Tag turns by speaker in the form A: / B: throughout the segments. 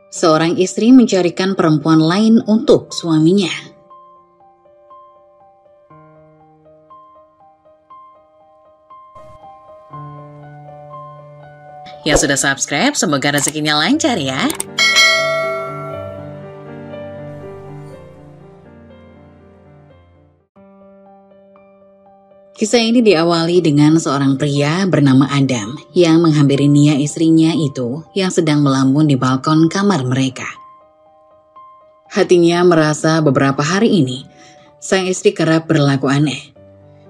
A: Seorang istri mencarikan perempuan lain untuk suaminya. Yang sudah subscribe, semoga rezekinya lancar ya. Kisah ini diawali dengan seorang pria bernama Adam yang menghampiri Nia, istrinya itu yang sedang melamun di balkon kamar mereka. Hatinya merasa beberapa hari ini sang istri kerap berlaku aneh.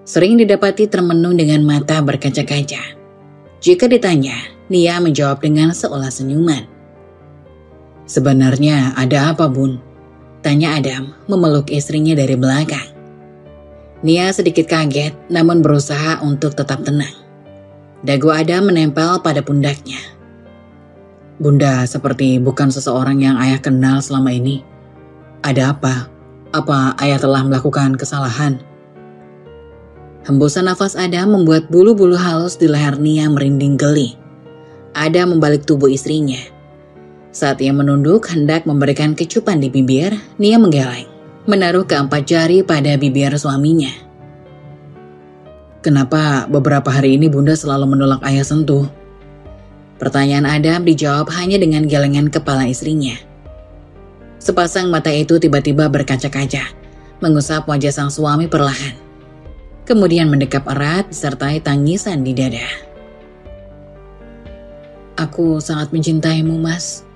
A: Sering didapati termenung dengan mata berkaca-kaca. Jika ditanya, Nia menjawab dengan seolah senyuman. "Sebenarnya ada apa, Bun?" tanya Adam memeluk istrinya dari belakang. Nia sedikit kaget namun berusaha untuk tetap tenang. Dagu Adam menempel pada pundaknya. "Bunda seperti bukan seseorang yang ayah kenal selama ini. Ada apa? Apa ayah telah melakukan kesalahan?" Hembusan nafas Adam membuat bulu-bulu halus di leher Nia merinding geli. Adam membalik tubuh istrinya. Saat ia menunduk hendak memberikan kecupan di bibir, Nia menggeleng, menaruh keempat jari pada bibir suaminya. "Kenapa beberapa hari ini Bunda selalu menolak ayah sentuh?" Pertanyaan Adam dijawab hanya dengan gelengan kepala istrinya. Sepasang mata itu tiba-tiba berkaca-kaca, mengusap wajah sang suami perlahan. Kemudian mendekap erat disertai tangisan di dada. "Aku sangat mencintaimu, Mas,"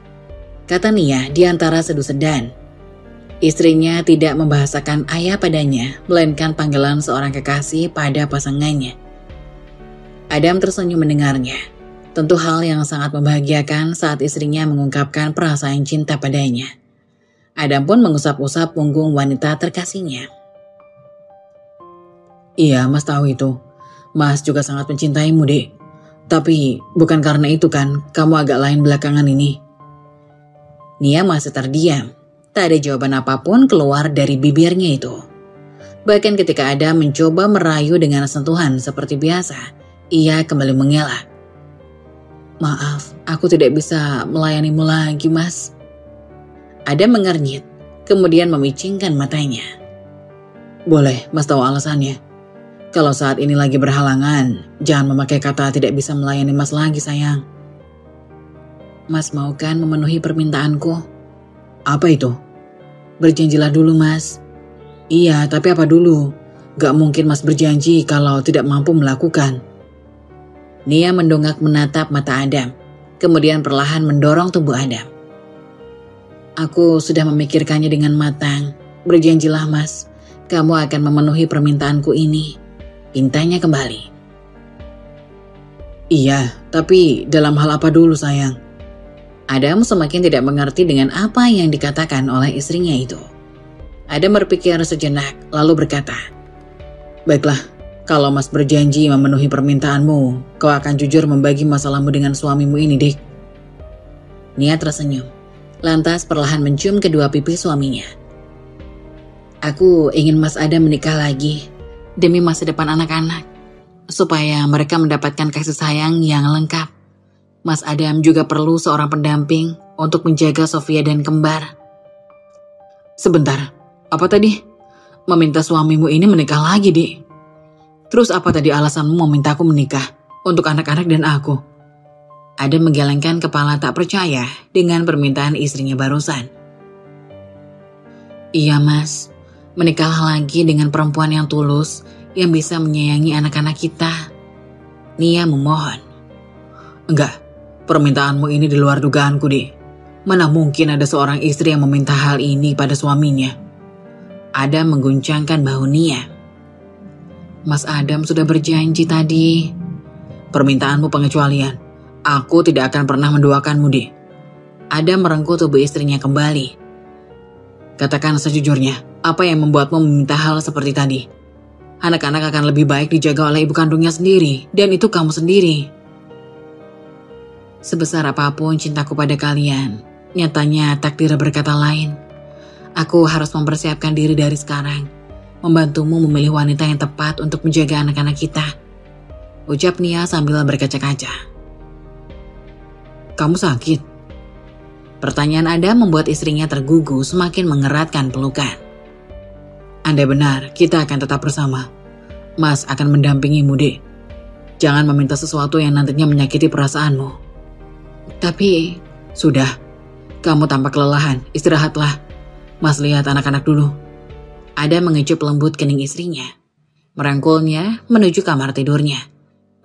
A: kata Nia di antara sedu-sedan. Istrinya tidak membahasakan ayah padanya, melainkan panggilan seorang kekasih pada pasangannya. Adam tersenyum mendengarnya. Tentu hal yang sangat membahagiakan saat istrinya mengungkapkan perasaan cinta padanya. Adam pun mengusap-usap punggung wanita terkasihnya. "Iya, Mas tahu itu. Mas juga sangat mencintaimu, Dek. Tapi bukan karena itu kan kamu agak lain belakangan ini." Nia masih terdiam. Tak ada jawaban apapun keluar dari bibirnya itu. Bahkan ketika Adam mencoba merayu dengan sentuhan seperti biasa, ia kembali mengelak. "Maaf, aku tidak bisa melayanimu lagi, Mas." Adam mengernyit, kemudian memicingkan matanya. "Boleh, Mas tahu alasannya. Kalau saat ini lagi berhalangan, jangan memakai kata tidak bisa melayani Mas lagi, sayang." "Mas mau kan memenuhi permintaanku?" "Apa itu?" "Berjanjilah dulu, Mas." "Iya, tapi apa dulu? Gak mungkin Mas berjanji kalau tidak mampu melakukan." Nia mendongak menatap mata Adam, kemudian perlahan mendorong tubuh Adam. "Aku sudah memikirkannya dengan matang. Berjanjilah, Mas, kamu akan memenuhi permintaanku ini," pintanya kembali. "Iya, tapi dalam hal apa dulu, sayang?" Adam semakin tidak mengerti dengan apa yang dikatakan oleh istrinya itu. Adam berpikir sejenak lalu berkata, "Baiklah, kalau Mas berjanji memenuhi permintaanmu, kau akan jujur membagi masalahmu dengan suamimu ini, Dik." Nia tersenyum, lantas perlahan mencium kedua pipi suaminya. "Aku ingin Mas Adam menikah lagi, demi masa depan anak-anak, supaya mereka mendapatkan kasih sayang yang lengkap. Mas Adam juga perlu seorang pendamping untuk menjaga Sofia dan kembar." "Sebentar, apa tadi? Meminta suamimu ini menikah lagi, Dik? Terus apa tadi alasanmu memintaku menikah untuk anak-anak dan aku?" Adam menggelengkan kepala tak percaya dengan permintaan istrinya barusan. "Iya, Mas, menikahlah lagi dengan perempuan yang tulus yang bisa menyayangi anak-anak kita." Nia memohon. "Enggak. Permintaanmu ini di luar dugaanku, Dik. Mana mungkin ada seorang istri yang meminta hal ini pada suaminya." Adam mengguncangkan bahu Nia. "Mas Adam sudah berjanji tadi." "Permintaanmu pengecualian. Aku tidak akan pernah mendoakanmu, Dik." Adam merengkuh tubuh istrinya kembali. "Katakan sejujurnya, apa yang membuatmu meminta hal seperti tadi? Anak-anak akan lebih baik dijaga oleh ibu kandungnya sendiri, dan itu kamu sendiri." "Sebesar apapun cintaku pada kalian, nyatanya takdir berkata lain. Aku harus mempersiapkan diri dari sekarang, membantumu memilih wanita yang tepat untuk menjaga anak-anak kita," ucap Nia sambil berkaca-kaca. "Kamu sakit?" Pertanyaan Adam membuat istrinya tergugu semakin mengeratkan pelukan. Andai benar, kita akan tetap bersama. Mas akan mendampingimu, Dek. Jangan meminta sesuatu yang nantinya menyakiti perasaanmu. Tapi, sudah. Kamu tampak kelelahan, istirahatlah. Mas lihat anak-anak dulu. Adam mengecup lembut kening istrinya. Merangkulnya menuju kamar tidurnya.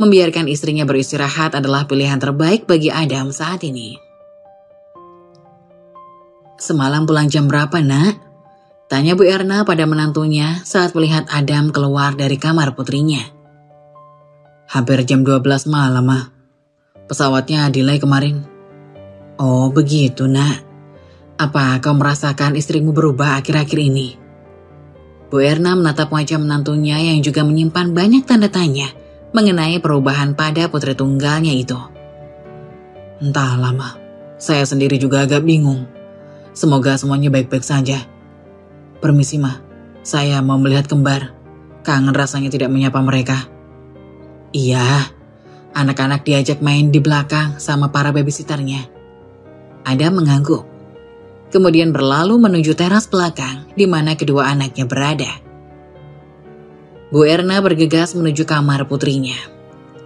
A: Membiarkan istrinya beristirahat adalah pilihan terbaik bagi Adam saat ini. Semalam pulang jam berapa, Nak? Tanya Bu Erna pada menantunya saat melihat Adam keluar dari kamar putrinya. Hampir jam 12 malam, Ma. Pesawatnya delay kemarin. Oh, begitu, Nak. Apa kau merasakan istrimu berubah akhir-akhir ini? Bu Erna menatap wajah menantunya yang juga menyimpan banyak tanda tanya mengenai perubahan pada putri tunggalnya itu. Entahlah, Ma. Saya sendiri juga agak bingung. Semoga semuanya baik-baik saja. Permisi, Ma. Saya mau melihat kembar. Kangen rasanya tidak menyapa mereka. Iya, anak-anak diajak main di belakang sama para babysitternya. Adam mengangguk. Kemudian berlalu menuju teras belakang di mana kedua anaknya berada. Bu Erna bergegas menuju kamar putrinya.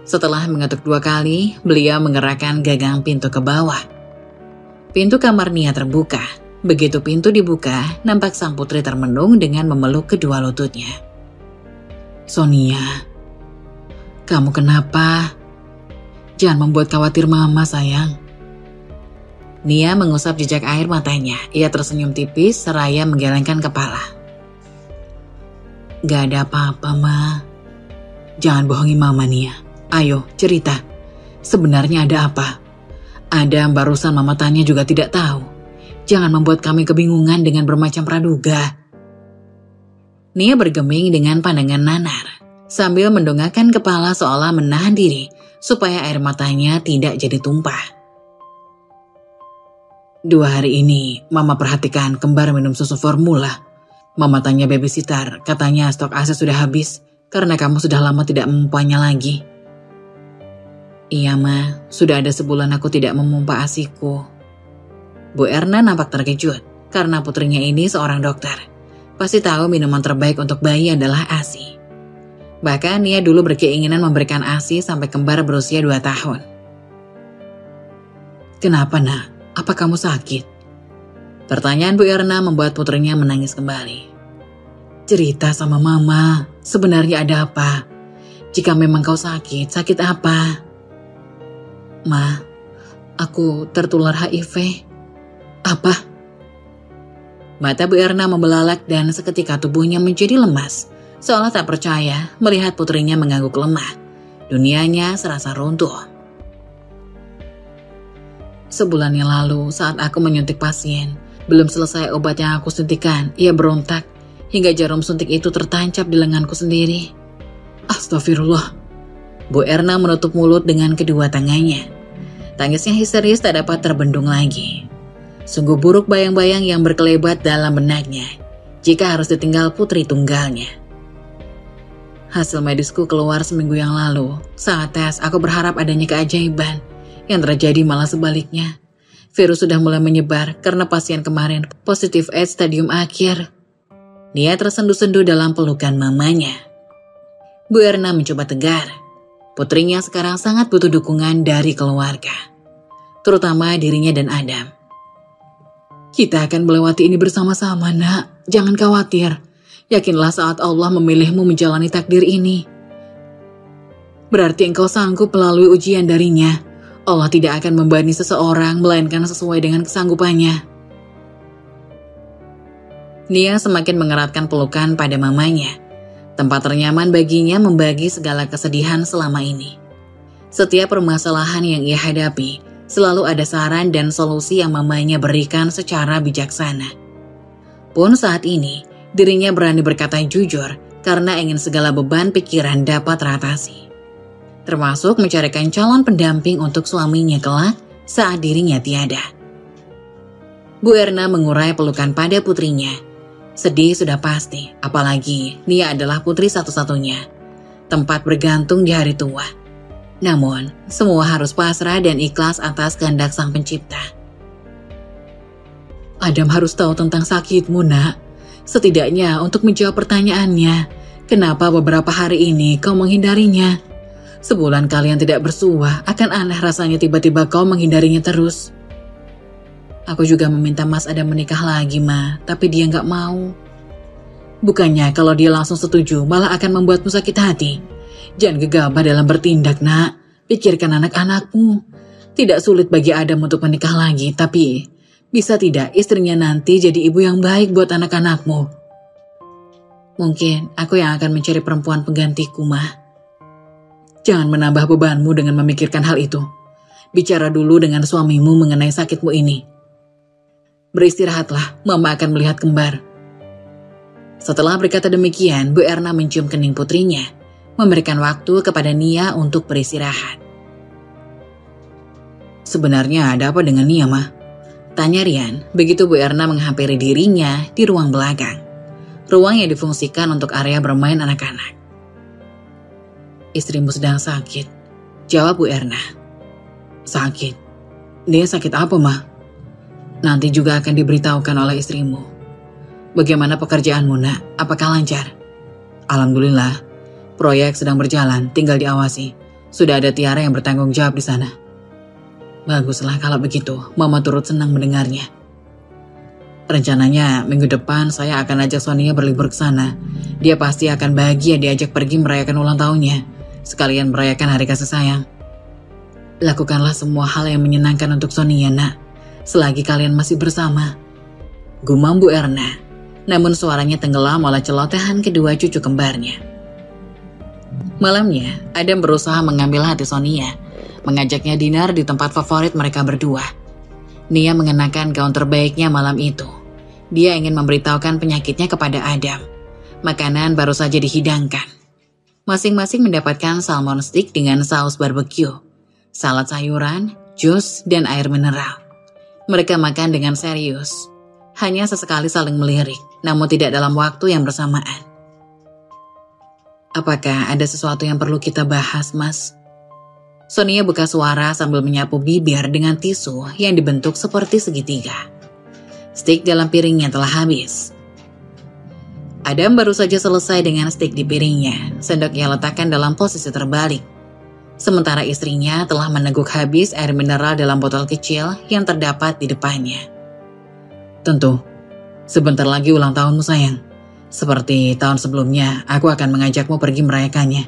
A: Setelah mengetuk 2 kali, beliau mengerahkan gagang pintu ke bawah. Pintu kamar Nia terbuka. Begitu pintu dibuka, nampak sang putri termenung dengan memeluk kedua lututnya. Sonia, kamu kenapa? Jangan membuat khawatir Mama, sayang. Nia mengusap jejak air matanya. Ia tersenyum tipis seraya menggelengkan kepala. Gak ada apa-apa, Ma. Jangan bohongi Mama, Nia. Ayo, cerita. Sebenarnya ada apa? Adam barusan Mama tanya juga tidak tahu. Jangan membuat kami kebingungan dengan bermacam praduga. Nia bergeming dengan pandangan nanar, sambil mendongakkan kepala seolah menahan diri, supaya air matanya tidak jadi tumpah. 2 hari ini, Mama perhatikan kembar minum susu formula. Mama tanya babysitter, katanya stok ASI sudah habis, karena kamu sudah lama tidak memumpanya lagi. Iya, Ma, sudah ada sebulan aku tidak memompa ASIku. Bu Erna nampak terkejut karena putrinya ini seorang dokter. Pasti tahu minuman terbaik untuk bayi adalah ASI. Bahkan Nia dulu berkeinginan memberikan ASI sampai kembar berusia 2 tahun. Kenapa, Nak? Apa kamu sakit? Pertanyaan Bu Erna membuat putrinya menangis kembali. Cerita sama Mama, sebenarnya ada apa? Jika memang kau sakit, sakit apa? Ma, aku tertular HIV. Apa? Mata Bu Erna membelalak dan seketika tubuhnya menjadi lemas, seolah tak percaya melihat putrinya mengangguk lemah. Dunianya serasa runtuh. Sebulan yang lalu saat aku menyuntik pasien, belum selesai obat yang aku suntikan, ia berontak hingga jarum suntik itu tertancap di lenganku sendiri. Astagfirullah. Bu Erna menutup mulut dengan kedua tangannya. Tangisnya histeris tak dapat terbendung lagi. Sungguh buruk bayang-bayang yang berkelebat dalam benaknya jika harus ditinggal putri tunggalnya. Hasil medisku keluar seminggu yang lalu. Saat tes, aku berharap adanya keajaiban. Yang terjadi malah sebaliknya. Virus sudah mulai menyebar karena pasien kemarin positif AIDS stadium akhir. Dia tersendu-sendu dalam pelukan mamanya. Bu Erna mencoba tegar. Putrinya sekarang sangat butuh dukungan dari keluarga, terutama dirinya dan Adam. Kita akan melewati ini bersama-sama, Nak. Jangan khawatir. Yakinlah saat Allah memilihmu menjalani takdir ini. Berarti engkau sanggup melalui ujian darinya. Allah tidak akan membebani seseorang, melainkan sesuai dengan kesanggupannya. Nia semakin mengeratkan pelukan pada mamanya. Tempat ternyaman baginya membagi segala kesedihan selama ini. Setiap permasalahan yang ia hadapi, selalu ada saran dan solusi yang mamanya berikan secara bijaksana. Pun saat ini, dirinya berani berkata jujur karena ingin segala beban pikiran dapat teratasi. Termasuk mencarikan calon pendamping untuk suaminya kelak saat dirinya tiada. Bu Erna mengurai pelukan pada putrinya. Sedih sudah pasti, apalagi Nia adalah putri satu-satunya. Tempat bergantung di hari tua. Namun, semua harus pasrah dan ikhlas atas kehendak Sang Pencipta. Adam harus tahu tentang sakitmu, nak. Setidaknya untuk menjawab pertanyaannya, kenapa beberapa hari ini kau menghindarinya? Sebulan kalian tidak bersua, akan aneh rasanya tiba-tiba kau menghindarinya terus. Aku juga meminta Mas Adam menikah lagi, Ma, tapi dia nggak mau. Bukannya kalau dia langsung setuju, malah akan membuatmu sakit hati. Jangan gegabah dalam bertindak, nak. Pikirkan anak-anakmu. Tidak sulit bagi Adam untuk menikah lagi, tapi bisa tidak istrinya nanti jadi ibu yang baik buat anak-anakmu? Mungkin aku yang akan mencari perempuan penggantiku, Ma. Jangan menambah bebanmu dengan memikirkan hal itu. Bicara dulu dengan suamimu mengenai sakitmu ini. Beristirahatlah, Mama akan melihat kembar. Setelah berkata demikian, Bu Erna mencium kening putrinya, memberikan waktu kepada Nia untuk beristirahat. Sebenarnya ada apa dengan Nia, Ma? Tanya Rian, begitu Bu Erna menghampiri dirinya di ruang belakang. Ruang yang difungsikan untuk area bermain anak-anak. Istrimu sedang sakit, jawab Bu Erna. Sakit? Dia sakit apa, Ma? Nanti juga akan diberitahukan oleh istrimu. Bagaimana pekerjaanmu, nak? Apakah lancar? Alhamdulillah, proyek sedang berjalan, tinggal diawasi. Sudah ada Tiara yang bertanggung jawab di sana. Baguslah kalau begitu, Mama turut senang mendengarnya. Rencananya minggu depan saya akan ajak Sonia berlibur ke sana. Dia pasti akan bahagia diajak pergi merayakan ulang tahunnya, sekalian merayakan hari kasih sayang. Lakukanlah semua hal yang menyenangkan untuk Sonia, nak, selagi kalian masih bersama. Gumam Bu Erna, namun suaranya tenggelam oleh celotehan kedua cucu kembarnya. Malamnya, Adam berusaha mengambil hati Sonia, mengajaknya dinner di tempat favorit mereka berdua. Nia mengenakan gaun terbaiknya malam itu. Dia ingin memberitahukan penyakitnya kepada Adam. Makanan baru saja dihidangkan. Masing-masing mendapatkan salmon stick dengan saus barbecue, salad sayuran, jus, dan air mineral. Mereka makan dengan serius. Hanya sesekali saling melirik, namun tidak dalam waktu yang bersamaan. Apakah ada sesuatu yang perlu kita bahas, Mas? Sonia buka suara sambil menyapu bibir dengan tisu yang dibentuk seperti segitiga. Stik dalam piringnya telah habis. Adam baru saja selesai dengan stik di piringnya. Sendok ia letakkan dalam posisi terbalik. Sementara istrinya telah meneguk habis air mineral dalam botol kecil yang terdapat di depannya. Tentu, sebentar lagi ulang tahunmu, sayang. Seperti tahun sebelumnya, aku akan mengajakmu pergi merayakannya.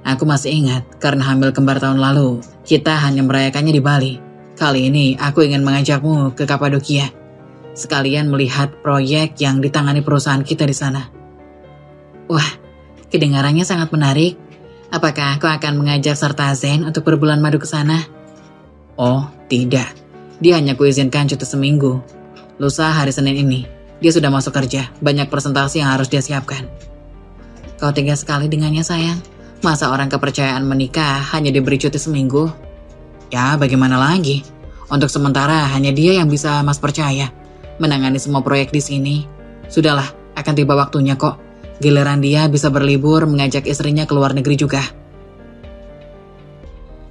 A: Aku masih ingat, karena hamil kembar tahun lalu, kita hanya merayakannya di Bali. Kali ini, aku ingin mengajakmu ke Kapadokia. Sekalian melihat proyek yang ditangani perusahaan kita di sana. Wah, kedengarannya sangat menarik. Apakah aku akan mengajak serta Zen untuk berbulan madu ke sana? Oh, tidak. Dia hanya kuizinkan cuti seminggu. Lusa hari Senin ini, dia sudah masuk kerja. Banyak presentasi yang harus dia siapkan. Kau tega sekali dengannya, sayang. Masa orang kepercayaan menikah hanya diberi cuti seminggu? Ya, bagaimana lagi? Untuk sementara hanya dia yang bisa Mas percaya menangani semua proyek di sini. Sudahlah, akan tiba waktunya kok. Giliran dia bisa berlibur mengajak istrinya ke luar negeri juga.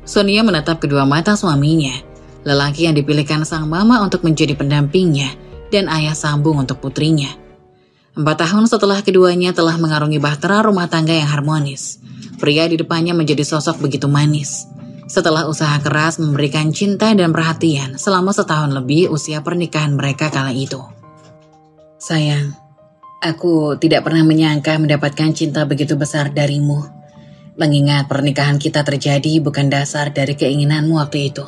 A: Sonia menatap kedua mata suaminya, lelaki yang dipilihkan sang mama untuk menjadi pendampingnya dan ayah sambung untuk putrinya. 4 tahun setelah keduanya telah mengarungi bahtera rumah tangga yang harmonis, pria di depannya menjadi sosok begitu manis. Setelah usaha keras memberikan cinta dan perhatian selama setahun lebih usia pernikahan mereka kala itu. Sayang, aku tidak pernah menyangka mendapatkan cinta begitu besar darimu. Mengingat pernikahan kita terjadi bukan dasar dari keinginanmu waktu itu.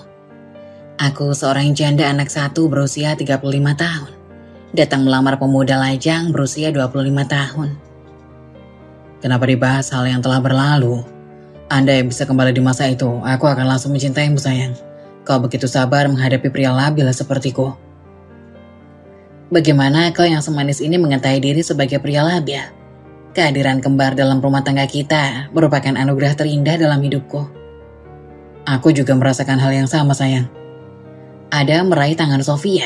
A: Aku seorang janda anak satu berusia 35 tahun. Datang melamar pemuda lajang berusia 25 tahun. Kenapa dibahas hal yang telah berlalu? Andai bisa kembali di masa itu, aku akan langsung mencintaimu, sayang. Kau begitu sabar menghadapi pria labil sepertiku. Bagaimana kau yang semanis ini mengetahui diri sebagai pria labil? Kehadiran kembar dalam rumah tangga kita merupakan anugerah terindah dalam hidupku. Aku juga merasakan hal yang sama, sayang. Ada meraih tangan Sofia.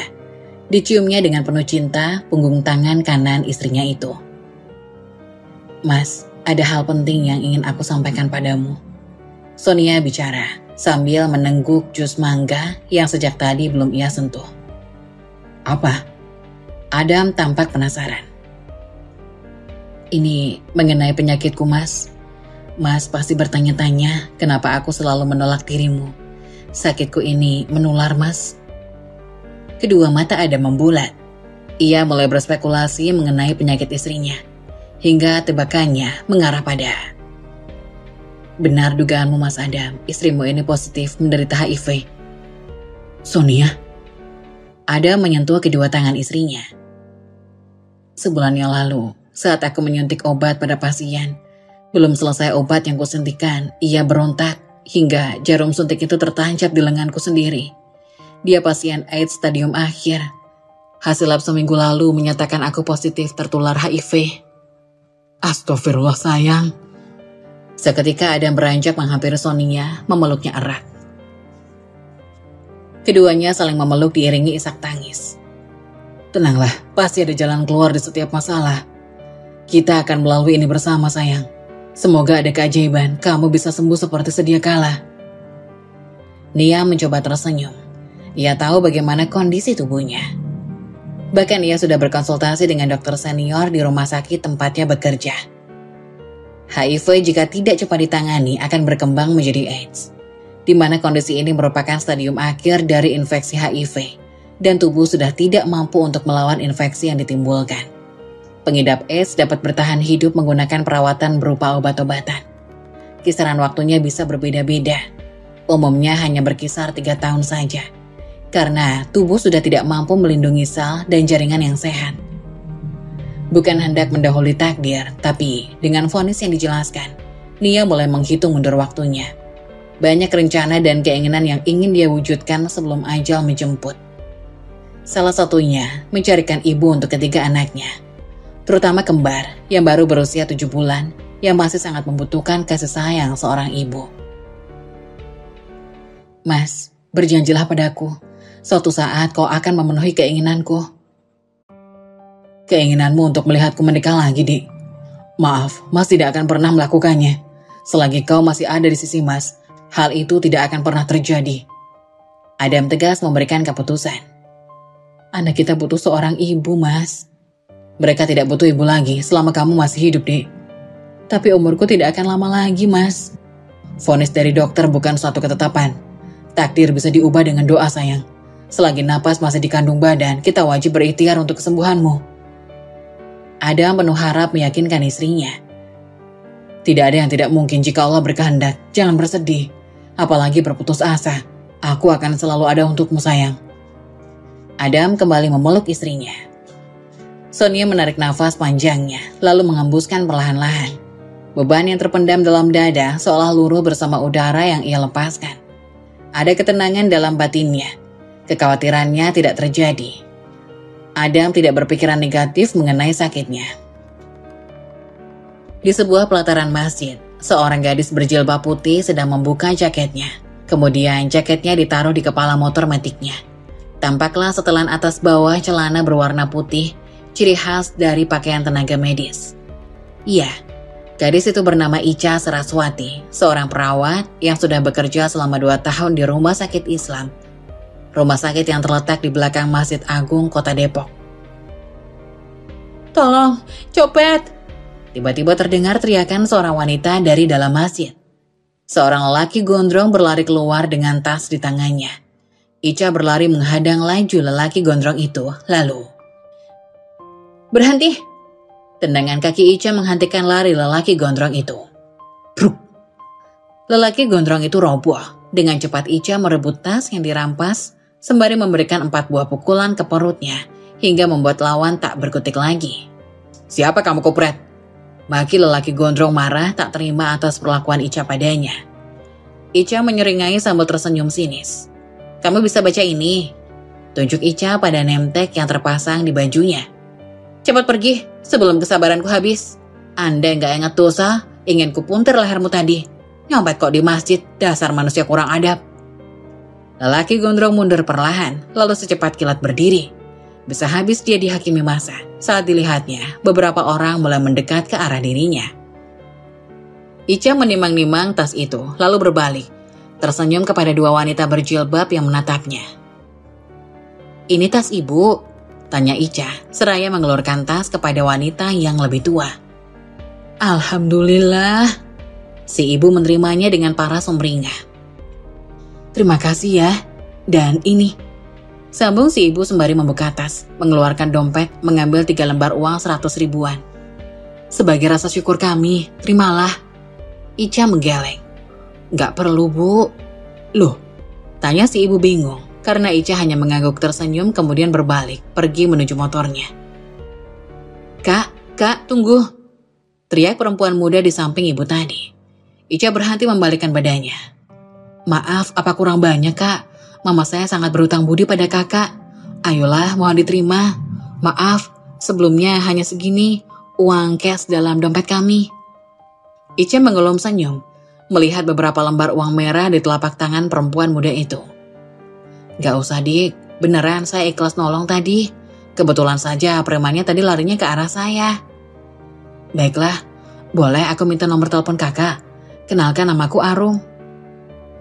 A: Diciumnya dengan penuh cinta punggung tangan kanan istrinya itu. Mas, ada hal penting yang ingin aku sampaikan padamu. Sonia bicara sambil menengguk jus mangga yang sejak tadi belum ia sentuh. Apa? Adam tampak penasaran. Ini mengenai penyakitku, Mas. Mas pasti bertanya-tanya kenapa aku selalu menolak dirimu. Sakitku ini menular, Mas. Kedua mata Adam membulat. Ia mulai berspekulasi mengenai penyakit istrinya, hingga tebakannya mengarah pada, benar dugaanmu, Mas Adam, istrimu ini positif menderita HIV. Sonia? Adam menyentuh kedua tangan istrinya. Sebulan yang lalu, saat aku menyuntik obat pada pasien, belum selesai obat yang kusuntikan, ia berontak hingga jarum suntik itu tertancap di lenganku sendiri. Dia pasien AIDS stadium akhir. Hasil lab seminggu lalu menyatakan aku positif tertular HIV. Astagfirullah sayang. Seketika Adam beranjak menghampiri Sonia, memeluknya erat. Keduanya saling memeluk diiringi isak tangis. Tenanglah, pasti ada jalan keluar di setiap masalah. Kita akan melalui ini bersama sayang. Semoga ada keajaiban, kamu bisa sembuh seperti sedia kala. Nia mencoba tersenyum. Ia tahu bagaimana kondisi tubuhnya. Bahkan ia sudah berkonsultasi dengan dokter senior di rumah sakit tempatnya bekerja. HIV jika tidak cepat ditangani akan berkembang menjadi AIDS, di mana kondisi ini merupakan stadium akhir dari infeksi HIV, dan tubuh sudah tidak mampu untuk melawan infeksi yang ditimbulkan. Pengidap AIDS dapat bertahan hidup menggunakan perawatan berupa obat-obatan. Kisaran waktunya bisa berbeda-beda, umumnya hanya berkisar 3 tahun saja, karena tubuh sudah tidak mampu melindungi sel dan jaringan yang sehat. Bukan hendak mendahului takdir, tapi dengan vonis yang dijelaskan, Nia mulai menghitung mundur waktunya. Banyak rencana dan keinginan yang ingin dia wujudkan sebelum ajal menjemput. Salah satunya, mencarikan ibu untuk ketiga anaknya, terutama kembar yang baru berusia 7 bulan, yang masih sangat membutuhkan kasih sayang seorang ibu. Mas, berjanjilah padaku, suatu saat kau akan memenuhi keinginanku. Keinginanmu untuk melihatku menikah lagi, Dik. Maaf, Mas tidak akan pernah melakukannya. Selagi kau masih ada di sisi Mas, hal itu tidak akan pernah terjadi. Adam tegas memberikan keputusan. Anak kita butuh seorang ibu, Mas. Mereka tidak butuh ibu lagi selama kamu masih hidup, Dik. Tapi umurku tidak akan lama lagi, Mas. Vonis dari dokter bukan suatu ketetapan. Takdir bisa diubah dengan doa, sayang. Selagi napas masih dikandung badan, kita wajib berikhtiar untuk kesembuhanmu. Adam penuh harap meyakinkan istrinya. Tidak ada yang tidak mungkin jika Allah berkehendak. Jangan bersedih, apalagi berputus asa. Aku akan selalu ada untukmu, sayang. Adam kembali memeluk istrinya. Sonia menarik nafas panjangnya, lalu mengembuskan perlahan-lahan. Beban yang terpendam dalam dada seolah luruh bersama udara yang ia lepaskan. Ada ketenangan dalam batinnya. Kekhawatirannya tidak terjadi. Adam tidak berpikiran negatif mengenai sakitnya. Di sebuah pelataran masjid, seorang gadis berjilbab putih sedang membuka jaketnya. Kemudian jaketnya ditaruh di kepala motor metiknya. Tampaklah setelan atas bawah celana berwarna putih, ciri khas dari pakaian tenaga medis. Iya, gadis itu bernama Ica Saraswati, seorang perawat yang sudah bekerja selama 2 tahun di Rumah Sakit Islam. Rumah sakit yang terletak di belakang Masjid Agung Kota Depok. Tolong, copet! Tiba-tiba terdengar teriakan seorang wanita dari dalam masjid. Seorang lelaki gondrong berlari keluar dengan tas di tangannya. Ica berlari menghadang laju lelaki gondrong itu, lalu... Berhenti! Tendangan kaki Ica menghentikan lari lelaki gondrong itu. Bruk! Lelaki gondrong itu roboh. Dengan cepat Ica merebut tas yang dirampas, sembari memberikan 4 buah pukulan ke perutnya, hingga membuat lawan tak berkutik lagi. Siapa kamu, kopret? Maki lelaki gondrong marah tak terima atas perlakuan Ica padanya. Ica menyeringai sambil tersenyum sinis. Kamu bisa baca ini? Tunjuk Ica pada nemtek yang terpasang di bajunya. Cepat pergi sebelum kesabaranku habis. Anda nggak ingat dosa, ingin kupuntir lehermu tadi. Nyompet kok di masjid, dasar manusia kurang adab. Lelaki gondrong mundur perlahan, lalu secepat kilat berdiri. Bisa habis dia dihakimi masa. Saat dilihatnya, beberapa orang mulai mendekat ke arah dirinya. Ica menimang-nimang tas itu, lalu berbalik. Tersenyum kepada 2 wanita berjilbab yang menatapnya. Ini tas ibu. Tanya Ica, seraya mengelurkan tas kepada wanita yang lebih tua. Alhamdulillah. Si ibu menerimanya dengan paras sumringah. Terima kasih ya. Dan ini. Sambung si ibu sembari membuka tas, mengeluarkan dompet, mengambil 3 lembar uang 100 ribuan. Sebagai rasa syukur kami, terimalah. Ica menggeleng. Gak perlu, Bu. Loh, tanya si ibu bingung, karena Ica hanya mengangguk tersenyum kemudian berbalik, pergi menuju motornya. Kak, tunggu. Teriak perempuan muda di samping ibu tadi. Ica berhenti membalikkan badannya. Maaf, apa kurang banyak, Kak? Mama saya sangat berutang budi pada kakak. Ayolah, mohon diterima. Maaf, sebelumnya hanya segini uang cash dalam dompet kami. Ica mengelum senyum, melihat beberapa lembar uang merah di telapak tangan perempuan muda itu. Gak usah, Dik. Beneran saya ikhlas nolong tadi. Kebetulan saja premannya tadi larinya ke arah saya. Baiklah, boleh aku minta nomor telepon kakak? Kenalkan, namaku Arum.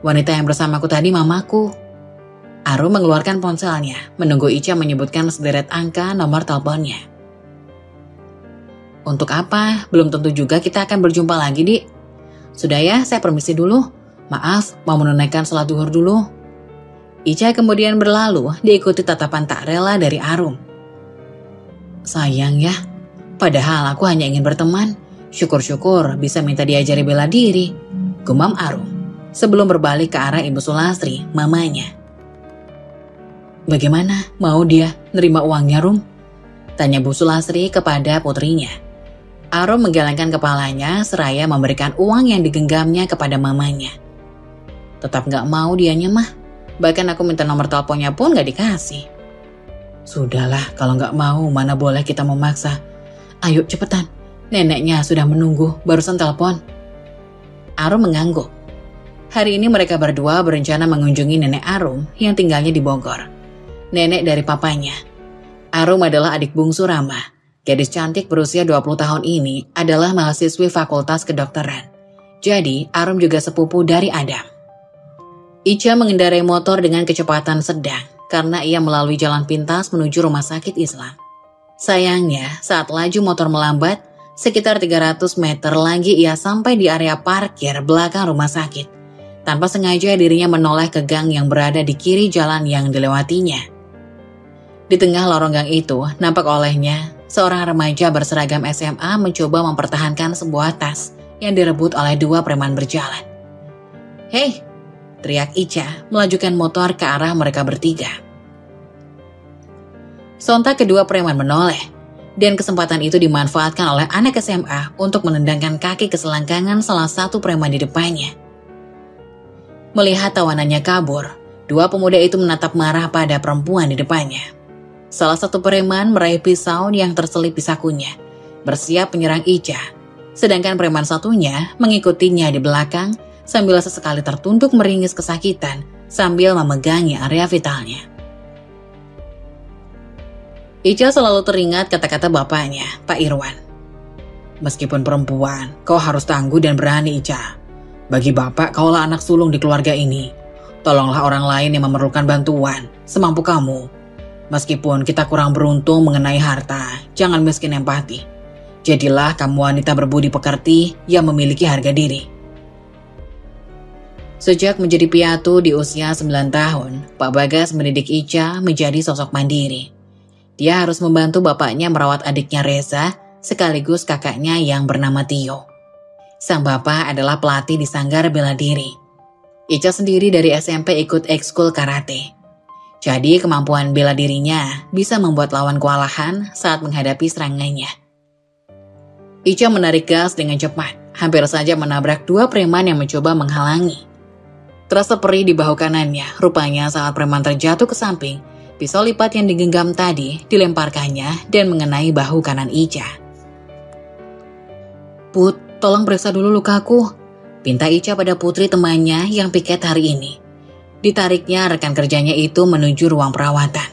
A: Wanita yang bersamaku tadi mamaku. Arum mengeluarkan ponselnya, menunggu Ica menyebutkan sederet angka nomor teleponnya. Untuk apa? Belum tentu juga kita akan berjumpa lagi, Dik. Sudah ya, saya permisi dulu. Maaf, mau menunaikan sholat duhur dulu. Ica kemudian berlalu, diikuti tatapan tak rela dari Arum. Sayang ya, padahal aku hanya ingin berteman. Syukur-syukur bisa minta diajari bela diri. Gumam Arum, sebelum berbalik ke arah Ibu Sulastri, mamanya. Bagaimana? Mau dia nerima uangnya, Rum? Tanya Bu Sulastri kepada putrinya. Arum menggelengkan kepalanya seraya memberikan uang yang digenggamnya kepada mamanya. Tetap gak mau dianya mah. Bahkan aku minta nomor teleponnya pun gak dikasih. Sudahlah, kalau gak mau mana boleh kita memaksa. Ayo cepetan, neneknya sudah menunggu, barusan telepon. Arum mengangguk. Hari ini mereka berdua berencana mengunjungi nenek Arum yang tinggalnya di Bogor. Nenek dari papanya. Arum adalah adik bungsu Rama. Gadis cantik berusia 20 tahun ini adalah mahasiswi fakultas kedokteran. Jadi, Arum juga sepupu dari Adam. Ica mengendarai motor dengan kecepatan sedang karena ia melalui jalan pintas menuju rumah sakit Islam. Sayangnya, saat laju motor melambat, sekitar 300 meter lagi ia sampai di area parkir belakang rumah sakit. Tanpa sengaja dirinya menoleh ke gang yang berada di kiri jalan yang dilewatinya. Di tengah lorong gang itu, nampak olehnya seorang remaja berseragam SMA mencoba mempertahankan sebuah tas yang direbut oleh 2 preman berjalan. Hei, teriak Ica, melajukan motor ke arah mereka bertiga. Sontak kedua preman menoleh, dan kesempatan itu dimanfaatkan oleh anak SMA untuk menendangkan kaki ke selangkangan salah satu preman di depannya. Melihat tawanannya kabur, 2 pemuda itu menatap marah pada perempuan di depannya. Salah satu preman meraih pisau yang terselip di sakunya, bersiap menyerang Ica. Sedangkan preman satunya mengikutinya di belakang sambil sesekali tertunduk meringis kesakitan sambil memegangi area vitalnya. Ica selalu teringat kata-kata bapaknya, Pak Irwan. Meskipun perempuan, kau harus tangguh dan berani, Ica. Bagi bapak, kaulah anak sulung di keluarga ini. Tolonglah orang lain yang memerlukan bantuan, semampu kamu. Meskipun kita kurang beruntung mengenai harta, jangan miskin empati. Jadilah kamu wanita berbudi pekerti yang memiliki harga diri. Sejak menjadi piatu di usia 9 tahun, Pak Bagas mendidik Ica menjadi sosok mandiri. Dia harus membantu bapaknya merawat adiknya Reza, sekaligus kakaknya yang bernama Tio. Sang bapak adalah pelatih di sanggar bela diri. Ica sendiri dari SMP ikut ekskul karate. Jadi kemampuan bela dirinya bisa membuat lawan kewalahan saat menghadapi serangannya. Ica menarik gas dengan cepat, hampir saja menabrak 2 preman yang mencoba menghalangi. Terasa perih di bahu kanannya, rupanya saat preman terjatuh ke samping, pisau lipat yang digenggam tadi dilemparkannya dan mengenai bahu kanan Ica. Put, tolong periksa dulu lukaku, pinta Ica pada putri temannya yang piket hari ini. Ditariknya rekan kerjanya itu menuju ruang perawatan.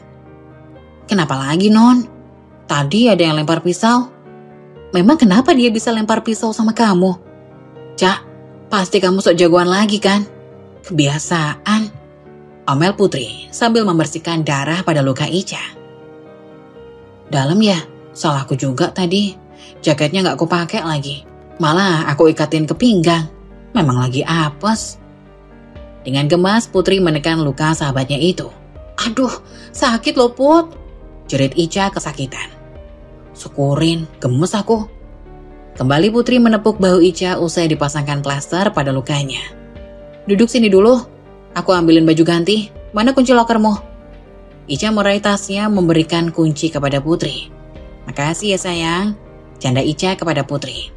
A: Kenapa lagi, Non? Tadi ada yang lempar pisau. Memang kenapa dia bisa lempar pisau sama kamu? Cak, pasti kamu sok jagoan lagi kan? Kebiasaan. Omel putri sambil membersihkan darah pada luka Ica. Dalam ya? Salahku juga tadi. Jaketnya gak aku pakai lagi. Malah aku ikatin ke pinggang. Memang lagi apes. Dengan gemas Putri menekan luka sahabatnya itu. Aduh, sakit loh Put. Jerit Ica kesakitan. Syukurin, gemes aku. Kembali Putri menepuk bahu Ica usai dipasangkan plaster pada lukanya. Duduk sini dulu, aku ambilin baju ganti. Mana kunci lokermu? Ica meraih tasnya memberikan kunci kepada Putri. Makasih ya sayang, canda Ica kepada Putri.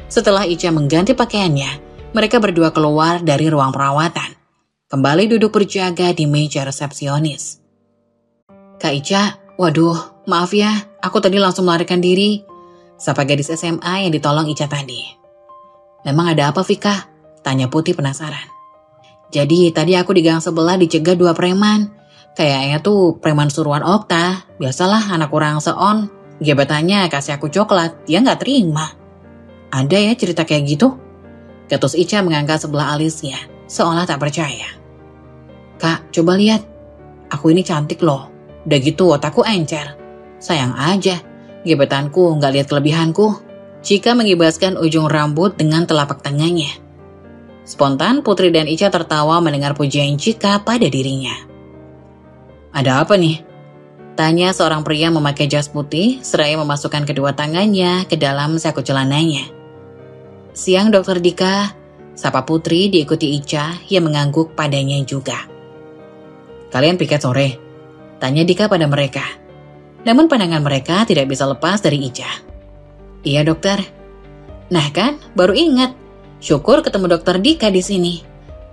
A: Setelah Ica mengganti pakaiannya, mereka berdua keluar dari ruang perawatan. Kembali duduk berjaga di meja resepsionis. Kak Ica, waduh, maaf ya, aku tadi langsung melarikan diri. Sapa gadis SMA yang ditolong Ica tadi. Memang ada apa Vika? Tanya Putih penasaran. Jadi tadi aku di gang sebelah dicegat 2 preman. Kayaknya tuh preman suruhan Okta. Biasalah anak kurang seon. Gebetannya kasih aku coklat, dia gak terima. Ada ya cerita kayak gitu? Ketus Ica mengangkat sebelah alisnya, seolah tak percaya. Kak, coba lihat. Aku ini cantik loh. Udah gitu otakku encer. Sayang aja, gebetanku gak lihat kelebihanku. Cika mengibaskan ujung rambut dengan telapak tangannya. Spontan Putri dan Ica tertawa mendengar pujian Cika pada dirinya. Ada apa nih? Tanya seorang pria memakai jas putih seraya memasukkan kedua tangannya ke dalam saku celananya. Siang Dokter Dika, sapa Putri diikuti Ica yang mengangguk padanya juga. Kalian piket sore? Tanya Dika pada mereka. Namun pandangan mereka tidak bisa lepas dari Ica. Iya dokter. Nah kan, baru ingat. Syukur ketemu Dokter Dika di sini.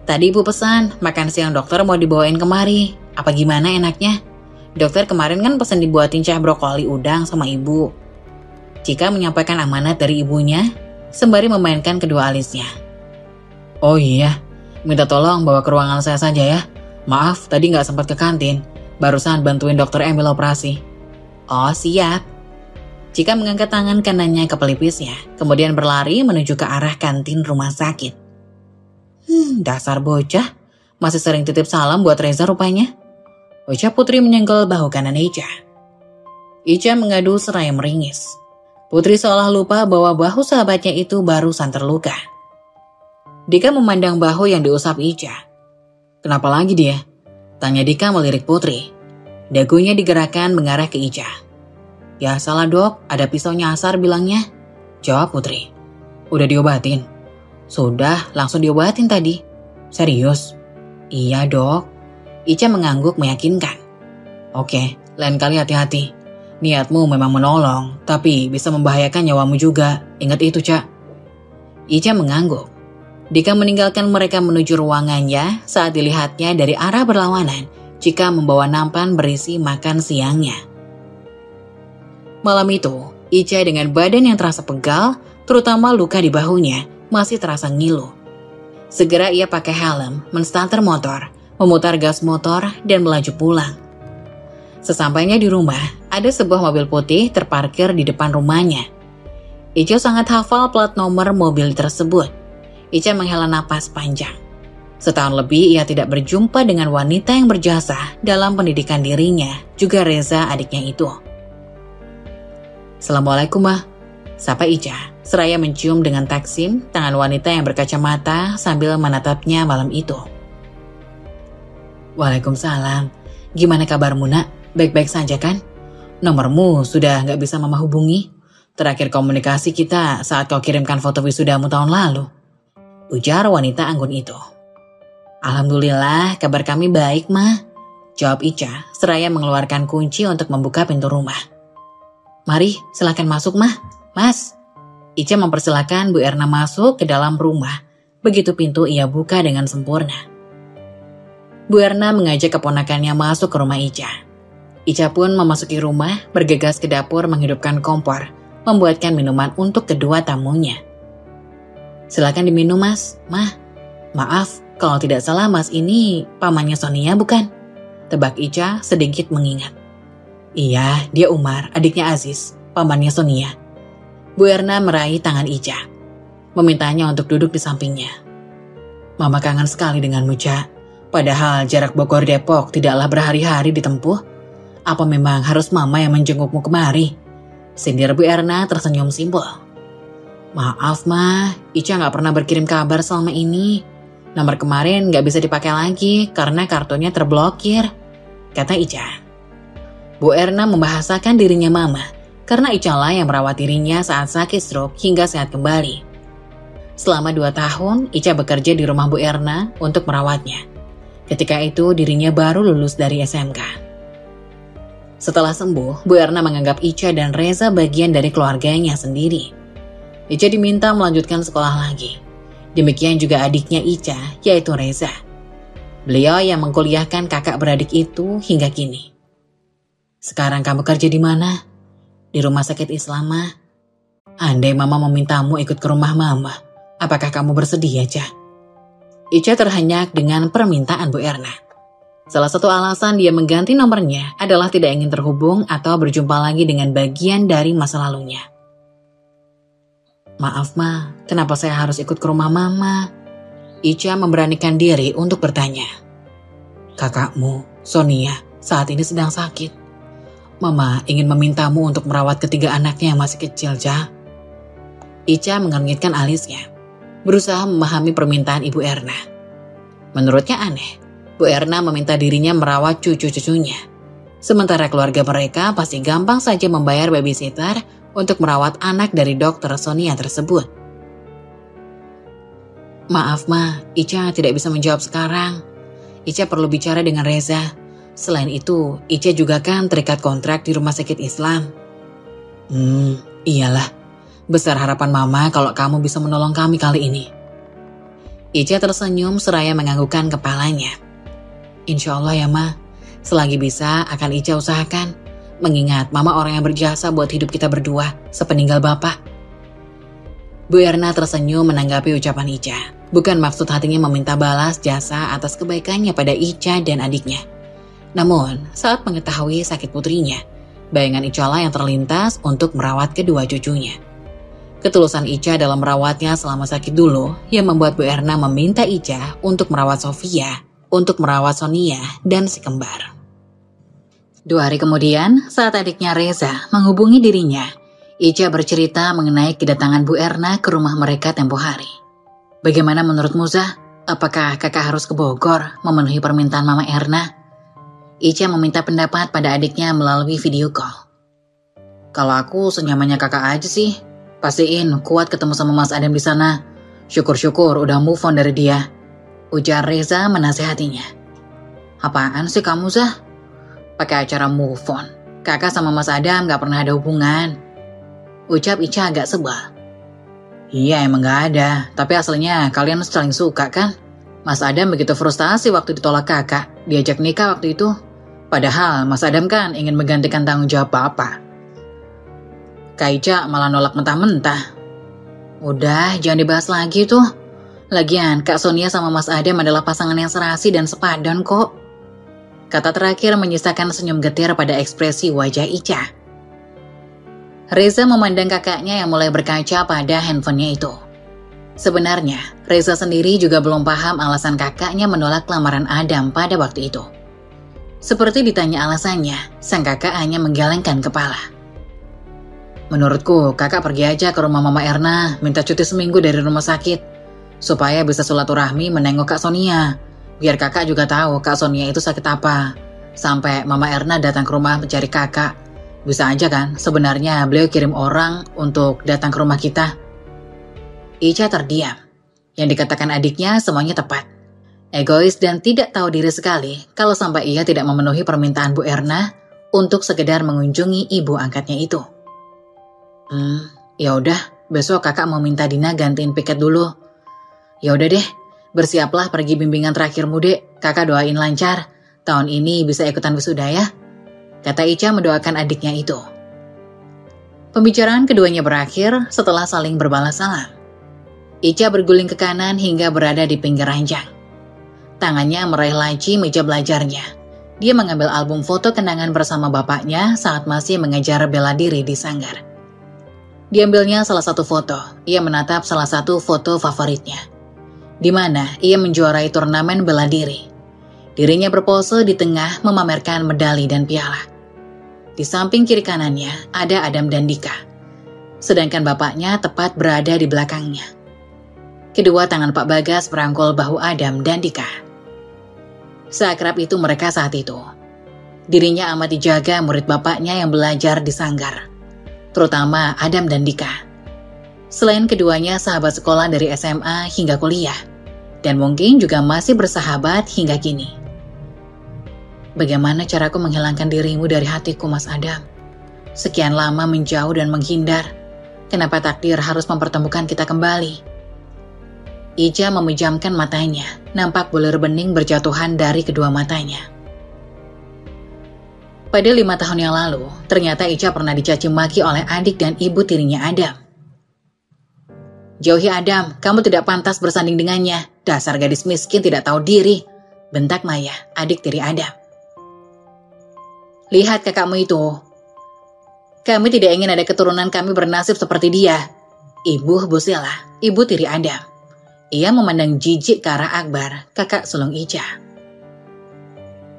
A: Tadi ibu pesan makan siang dokter mau dibawain kemari. Apa gimana enaknya? Dokter kemarin kan pesan dibuatin cah brokoli udang sama ibu. Cika menyampaikan amanat dari ibunya sembari memainkan kedua alisnya. Oh iya, minta tolong bawa ke ruangan saya saja ya. Maaf, tadi nggak sempat ke kantin. Barusan bantuin dokter Emil operasi. Oh siap. Cika mengangkat tangan kanannya ke pelipisnya, kemudian berlari menuju ke arah kantin rumah sakit. Dasar bocah, masih sering titip salam buat Reza rupanya. Ucap Putri menyenggol bahu kanan Ica. Ica mengadu seraya meringis. Putri seolah lupa bahwa bahu sahabatnya itu barusan terluka. Dika memandang bahu yang diusap Ica. Kenapa lagi dia? Tanya Dika melirik Putri. Dagunya digerakkan mengarah ke Ica. Ya salah dok, ada pisau nyasar bilangnya. Jawab Putri. Udah diobatin? Sudah, langsung diobatin tadi. Serius? Iya dok. Ica mengangguk meyakinkan. Oke, lain kali hati-hati. Niatmu memang menolong, tapi bisa membahayakan nyawamu juga. Ingat itu, Cak. Ica mengangguk. Dika meninggalkan mereka menuju ruangannya saat dilihatnya dari arah berlawanan. Cika membawa nampan berisi makan siangnya. Malam itu, Ica dengan badan yang terasa pegal, terutama luka di bahunya, masih terasa ngilu. Segera ia pakai helm, menstarter motor, memutar gas motor, dan melaju pulang. Sesampainya di rumah, ada sebuah mobil putih terparkir di depan rumahnya. Ica sangat hafal plat nomor mobil tersebut. Ica menghela napas panjang. Setahun lebih ia tidak berjumpa dengan wanita yang berjasa dalam pendidikan dirinya, juga Reza adiknya itu. Assalamualaikum mah, sapa Ica, seraya mencium dengan taksim tangan wanita yang berkacamata sambil menatapnya malam itu. Waalaikumsalam, gimana kabarmu nak? Baik-baik saja kan? Nomormu sudah gak bisa mama hubungi. Terakhir komunikasi kita saat kau kirimkan foto wisudamu tahun lalu. Ujar wanita anggun itu. Alhamdulillah, kabar kami baik mah. Jawab Ica, seraya mengeluarkan kunci untuk membuka pintu rumah. Mari, silakan masuk mah, mas. Ica mempersilahkan Bu Erna masuk ke dalam rumah. Begitu pintu ia buka dengan sempurna. Bu Erna mengajak keponakannya masuk ke rumah Ica. Ica pun memasuki rumah, bergegas ke dapur menghidupkan kompor, membuatkan minuman untuk kedua tamunya. Silakan diminum mas, mah. Maaf, kalau tidak salah mas ini pamannya Sonia bukan? Tebak Ica sedikit mengingat. Iya, dia Umar, adiknya Aziz, pamannya Sonia. Bu Erna meraih tangan Ica, memintanya untuk duduk di sampingnya. Mama kangen sekali denganmu, Ca. Padahal jarak Bogor-Depok tidaklah berhari-hari ditempuh. Apa memang harus mama yang menjengukmu kemari? Sindir Bu Erna tersenyum simpul. Maaf Ma, Ica gak pernah berkirim kabar selama ini. Nomor kemarin gak bisa dipakai lagi karena kartunya terblokir, kata Ica. Bu Erna membahasakan dirinya mama karena Ica lah yang merawat dirinya saat sakit stroke hingga sehat kembali. Selama 2 tahun, Ica bekerja di rumah Bu Erna untuk merawatnya. Ketika itu dirinya baru lulus dari SMK. Setelah sembuh, Bu Erna menganggap Ica dan Reza bagian dari keluarganya sendiri. Ica diminta melanjutkan sekolah lagi. Demikian juga adiknya Ica, yaitu Reza. Beliau yang mengkuliahkan kakak beradik itu hingga kini. Sekarang kamu kerja di mana? Di rumah sakit Islam, Ma. Andai Mama memintamu ikut ke rumah Mama, apakah kamu bersedia, Ca? Ica terhenyak dengan permintaan Bu Erna. Salah satu alasan dia mengganti nomornya adalah tidak ingin terhubung atau berjumpa lagi dengan bagian dari masa lalunya. Maaf Ma, kenapa saya harus ikut ke rumah Mama? Ica memberanikan diri untuk bertanya. Kakakmu, Sonia, saat ini sedang sakit. Mama ingin memintamu untuk merawat ketiga anaknya yang masih kecil, Ca. Ica mengernyitkan alisnya, berusaha memahami permintaan Ibu Erna. Menurutnya aneh. Bu Erna meminta dirinya merawat cucu-cucunya. Sementara keluarga mereka pasti gampang saja membayar babysitter untuk merawat anak dari dokter Sonia tersebut. Maaf Ma, Ica tidak bisa menjawab sekarang. Ica perlu bicara dengan Reza. Selain itu, Ica juga kan terikat kontrak di rumah sakit Islam. Iyalah. Besar harapan Mama kalau kamu bisa menolong kami kali ini. Ica tersenyum seraya menganggukkan kepalanya. Insya Allah ya Ma, selagi bisa akan Ica usahakan. Mengingat Mama orang yang berjasa buat hidup kita berdua sepeninggal Bapak. Bu Erna tersenyum menanggapi ucapan Ica. Bukan maksud hatinya meminta balas jasa atas kebaikannya pada Ica dan adiknya. Namun saat mengetahui sakit putrinya, bayangan Ica lah yang terlintas untuk merawat kedua cucunya. Ketulusan Ica dalam merawatnya selama sakit dulu yang membuat Bu Erna meminta Ica untuk merawat Sofia, untuk merawat Sonia dan si kembar. 2 hari kemudian, saat adiknya Reza menghubungi dirinya, Ica bercerita mengenai kedatangan Bu Erna ke rumah mereka tempo hari. Bagaimana menurut Muza? Apakah kakak harus ke Bogor memenuhi permintaan Mama Erna? Ica meminta pendapat pada adiknya melalui video call. Kalau aku senyamannya kakak aja sih. Pastiin kuat ketemu sama Mas Adam di sana. Syukur-syukur udah move on dari dia. Ujar Reza menasehatinya. Apaan sih kamu, Zah? Pakai acara move on. Kakak sama Mas Adam gak pernah ada hubungan. Ucap Ica agak sebal. Iya emang gak ada, tapi aslinya kalian saling suka kan? Mas Adam begitu frustasi waktu ditolak kakak, diajak nikah waktu itu. Padahal Mas Adam kan ingin menggantikan tanggung jawab Bapak. Kak Ica malah nolak mentah-mentah. Udah, jangan dibahas lagi tuh. Lagian, Kak Sonia sama Mas Adam adalah pasangan yang serasi dan sepadan kok. Kata terakhir menyisakan senyum getir pada ekspresi wajah Ica. Reza memandang kakaknya yang mulai berkaca pada handphonenya itu. Sebenarnya, Reza sendiri juga belum paham alasan kakaknya menolak lamaran Adam pada waktu itu. Seperti ditanya alasannya, sang kakak hanya menggelengkan kepala. Menurutku, kakak pergi aja ke rumah Mama Erna, minta cuti seminggu dari rumah sakit. Supaya bisa silaturahmi menengok Kak Sonia. Biar kakak juga tahu Kak Sonia itu sakit apa. Sampai Mama Erna datang ke rumah mencari kakak. Bisa aja kan, sebenarnya beliau kirim orang untuk datang ke rumah kita. Ica terdiam. Yang dikatakan adiknya semuanya tepat. Egois dan tidak tahu diri sekali kalau sampai ia tidak memenuhi permintaan Bu Erna untuk sekedar mengunjungi ibu angkatnya itu. Ya udah, besok kakak mau minta Dina gantiin piket dulu. Ya udah deh, bersiaplah pergi bimbingan terakhirmu dek. Kakak doain lancar. Tahun ini bisa ikutan wisuda ya. Kata Ica mendoakan adiknya itu. Pembicaraan keduanya berakhir setelah saling berbalas salam. Ica berguling ke kanan hingga berada di pinggir ranjang. Tangannya meraih laci meja belajarnya. Dia mengambil album foto kenangan bersama bapaknya saat masih mengejar bela diri di sanggar. Diambilnya salah satu foto. Ia menatap salah satu foto favoritnya, di mana ia menjuarai turnamen bela diri. Dirinya berpose di tengah memamerkan medali dan piala. Di samping kiri kanannya ada Adam dan Dika. Sedangkan bapaknya tepat berada di belakangnya. Kedua tangan Pak Bagas merangkul bahu Adam dan Dika. Seakrab itu mereka saat itu. Dirinya amat dijaga murid bapaknya yang belajar di sanggar, terutama Adam dan Dika. Selain keduanya sahabat sekolah dari SMA hingga kuliah, dan mungkin juga masih bersahabat hingga kini. Bagaimana caraku menghilangkan dirimu dari hatiku, Mas Adam? Sekian lama menjauh dan menghindar, kenapa takdir harus mempertemukan kita kembali? Ica memejamkan matanya, nampak bulir bening berjatuhan dari kedua matanya. Pada 5 tahun yang lalu, ternyata Ica pernah dicaci maki oleh adik dan ibu tirinya Adam. "Jauhi Adam, kamu tidak pantas bersanding dengannya. Dasar gadis miskin tidak tahu diri," bentak Maya, adik tiri Adam. "Lihat kakakmu itu. Kami tidak ingin ada keturunan kami bernasib seperti dia." Ibu Busila, ibu tiri Adam. Ia memandang jijik ke arah Akbar, kakak sulung Ica.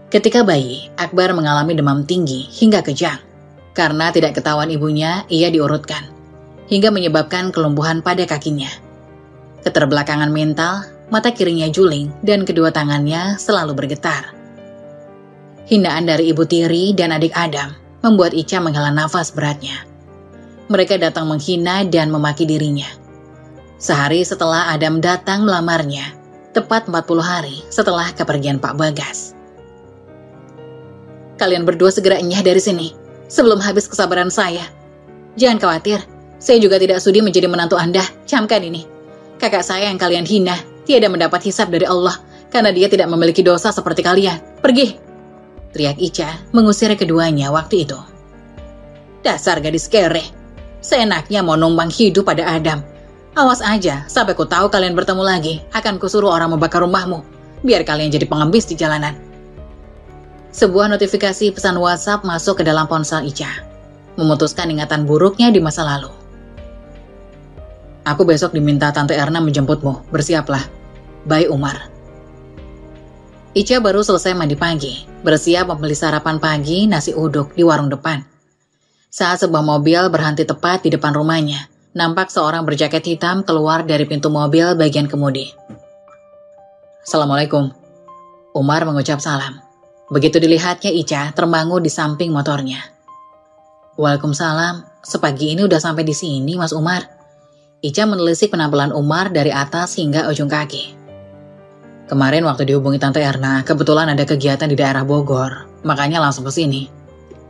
A: Ketika bayi, Akbar mengalami demam tinggi hingga kejang. Karena tidak ketahuan ibunya, ia diurutkan, hingga menyebabkan kelumpuhan pada kakinya. Keterbelakangan mental, mata kirinya juling, dan kedua tangannya selalu bergetar. Hinaan dari ibu tiri dan adik Adam membuat Ica menghela nafas beratnya. Mereka datang menghina dan memaki dirinya. Sehari setelah Adam datang melamarnya, tepat 40 hari setelah kepergian Pak Bagas. "Kalian berdua segera enyah dari sini, sebelum habis kesabaran saya. Jangan khawatir, saya juga tidak sudi menjadi menantu Anda, camkan ini. Kakak saya yang kalian hina, tiada mendapat hisab dari Allah, karena dia tidak memiliki dosa seperti kalian. Pergi!" teriak Ica mengusir keduanya waktu itu. "Dasar gadis kere, seenaknya mau numpang hidup pada Adam. Awas aja, sampai ku tahu kalian bertemu lagi, akan kusuruh orang membakar rumahmu, biar kalian jadi pengemis di jalanan." Sebuah notifikasi pesan WhatsApp masuk ke dalam ponsel Ica, memutuskan ingatan buruknya di masa lalu. "Aku besok diminta Tante Erna menjemputmu, bersiaplah. Bye Umar." Ica baru selesai mandi pagi, bersiap membeli sarapan pagi nasi uduk di warung depan. Saat sebuah mobil berhenti tepat di depan rumahnya, nampak seorang berjaket hitam keluar dari pintu mobil bagian kemudi. "Assalamualaikum." Umar mengucap salam. Begitu dilihatnya Ica termangu di samping motornya. "Waalaikumsalam, sepagi ini udah sampai di sini Mas Umar." Ica menelisik penampilan Umar dari atas hingga ujung kaki. "Kemarin waktu dihubungi Tante Erna, kebetulan ada kegiatan di daerah Bogor, makanya langsung ke sini."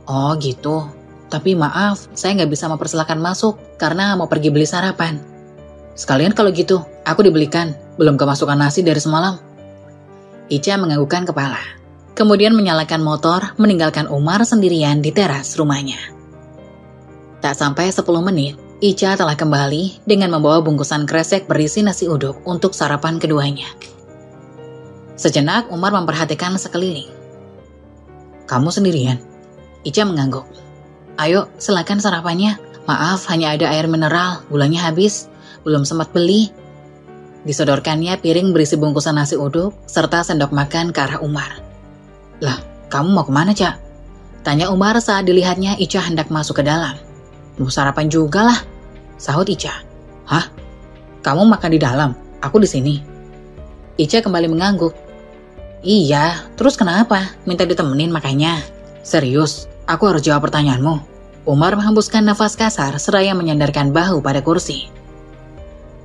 A: "Oh gitu, tapi maaf, saya nggak bisa mempersilahkan masuk karena mau pergi beli sarapan." "Sekalian kalau gitu, aku dibelikan, belum kemasukan nasi dari semalam." Ica menganggukkan kepala, kemudian menyalakan motor meninggalkan Umar sendirian di teras rumahnya. Tak sampai 10 menit, Ica telah kembali dengan membawa bungkusan kresek berisi nasi uduk untuk sarapan keduanya. Sejenak Umar memperhatikan sekeliling. "Kamu sendirian?" Ica mengangguk. "Ayo, silakan sarapannya. Maaf, hanya ada air mineral, gulanya habis, belum sempat beli." Disodorkannya piring berisi bungkusan nasi uduk serta sendok makan ke arah Umar. "Lah, kamu mau kemana, Cak?" tanya Umar saat dilihatnya Ica hendak masuk ke dalam. "Mau sarapan juga lah," sahut Ica. "Hah? Kamu makan di dalam, aku di sini?" Ica kembali mengangguk. "Iya, terus kenapa? Minta ditemenin makanya." "Serius, aku harus jawab pertanyaanmu." Umar menghembuskan nafas kasar seraya menyandarkan bahu pada kursi.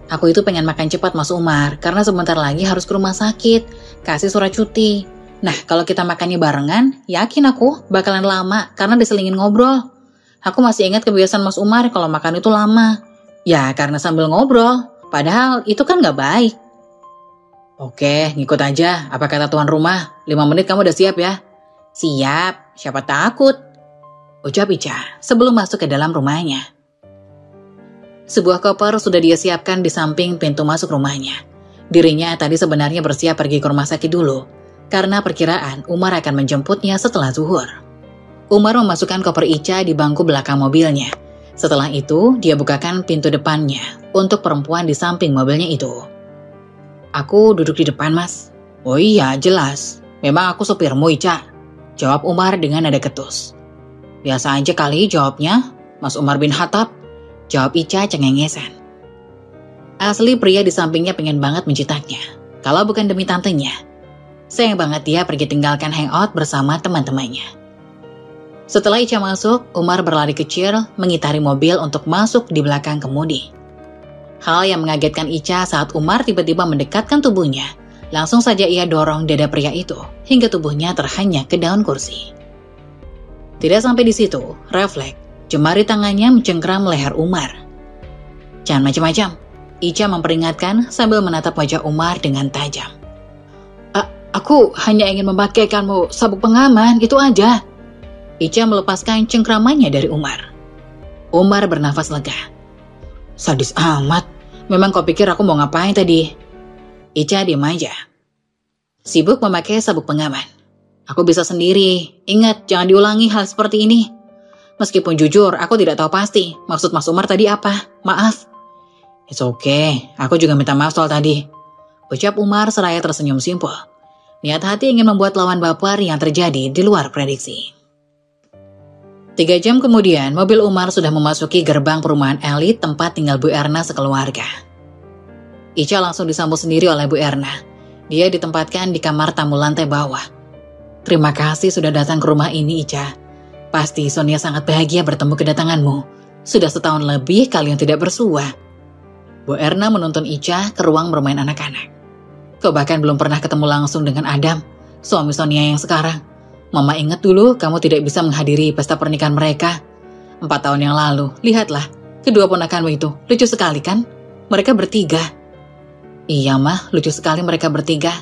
A: "Aku itu pengen makan cepat Mas Umar, karena sebentar lagi harus ke rumah sakit, kasih surat cuti. Nah, kalau kita makannya barengan, yakin aku bakalan lama karena diselingin ngobrol. Aku masih ingat kebiasaan Mas Umar kalau makan itu lama. Ya, karena sambil ngobrol, padahal itu kan gak baik." "Oke, ngikut aja. Apa kata tuan rumah? 5 menit kamu udah siap ya?" "Siap, siapa takut," ucap Ica sebelum masuk ke dalam rumahnya. Sebuah koper sudah dia siapkan di samping pintu masuk rumahnya. Dirinya tadi sebenarnya bersiap pergi ke rumah sakit dulu, karena perkiraan Umar akan menjemputnya setelah zuhur. Umar memasukkan koper Ica di bangku belakang mobilnya. Setelah itu, dia bukakan pintu depannya untuk perempuan di samping mobilnya itu. "Aku duduk di depan, Mas." "Oh iya, jelas. Memang aku sopirmu, Ica," jawab Umar dengan nada ketus. Biasa aja kali jawabnya, Mas Umar bin Khattab, jawab Ica cengengesan. Asli pria di sampingnya pengen banget mencitaknya, kalau bukan demi tantenya. Sayang banget dia pergi tinggalkan hangout bersama teman-temannya. Setelah Ica masuk, Umar berlari kecil mengitari mobil untuk masuk di belakang kemudi. Hal yang mengagetkan Ica saat Umar tiba-tiba mendekatkan tubuhnya, langsung saja ia dorong dada pria itu hingga tubuhnya terhanyak ke daun kursi. Tidak sampai di situ, refleks, jemari tangannya mencengkram leher Umar. Jangan macam-macam, Ica memperingatkan sambil menatap wajah Umar dengan tajam. Aku hanya ingin memakaikanmu sabuk pengaman, itu aja. Ica melepaskan cengkramannya dari Umar. Umar bernafas lega. Sadis amat, memang kau pikir aku mau ngapain tadi? Ica diam aja. Sibuk memakai sabuk pengaman. Aku bisa sendiri. Ingat, jangan diulangi hal seperti ini. Meskipun jujur, aku tidak tahu pasti maksud Mas Umar tadi apa. Maaf. It's okay, aku juga minta maaf soal tadi. Ucap Umar seraya tersenyum simpel. Niat hati ingin membuat lawan baper yang terjadi di luar prediksi. 3 jam kemudian, mobil Umar sudah memasuki gerbang perumahan elit tempat tinggal Bu Erna sekeluarga. Ica langsung disambut sendiri oleh Bu Erna. Dia ditempatkan di kamar tamu lantai bawah. Terima kasih sudah datang ke rumah ini, Ica. Pasti Sonia sangat bahagia bertemu kedatanganmu. Sudah setahun lebih kalian tidak bersua. Bu Erna menuntun Ica ke ruang bermain anak-anak. Kau bahkan belum pernah ketemu langsung dengan Adam, suami Sonia yang sekarang. Mama ingat dulu kamu tidak bisa menghadiri pesta pernikahan mereka. 4 tahun yang lalu, lihatlah, kedua ponakanmu itu, lucu sekali kan? Mereka bertiga. Iya mah, lucu sekali mereka bertiga.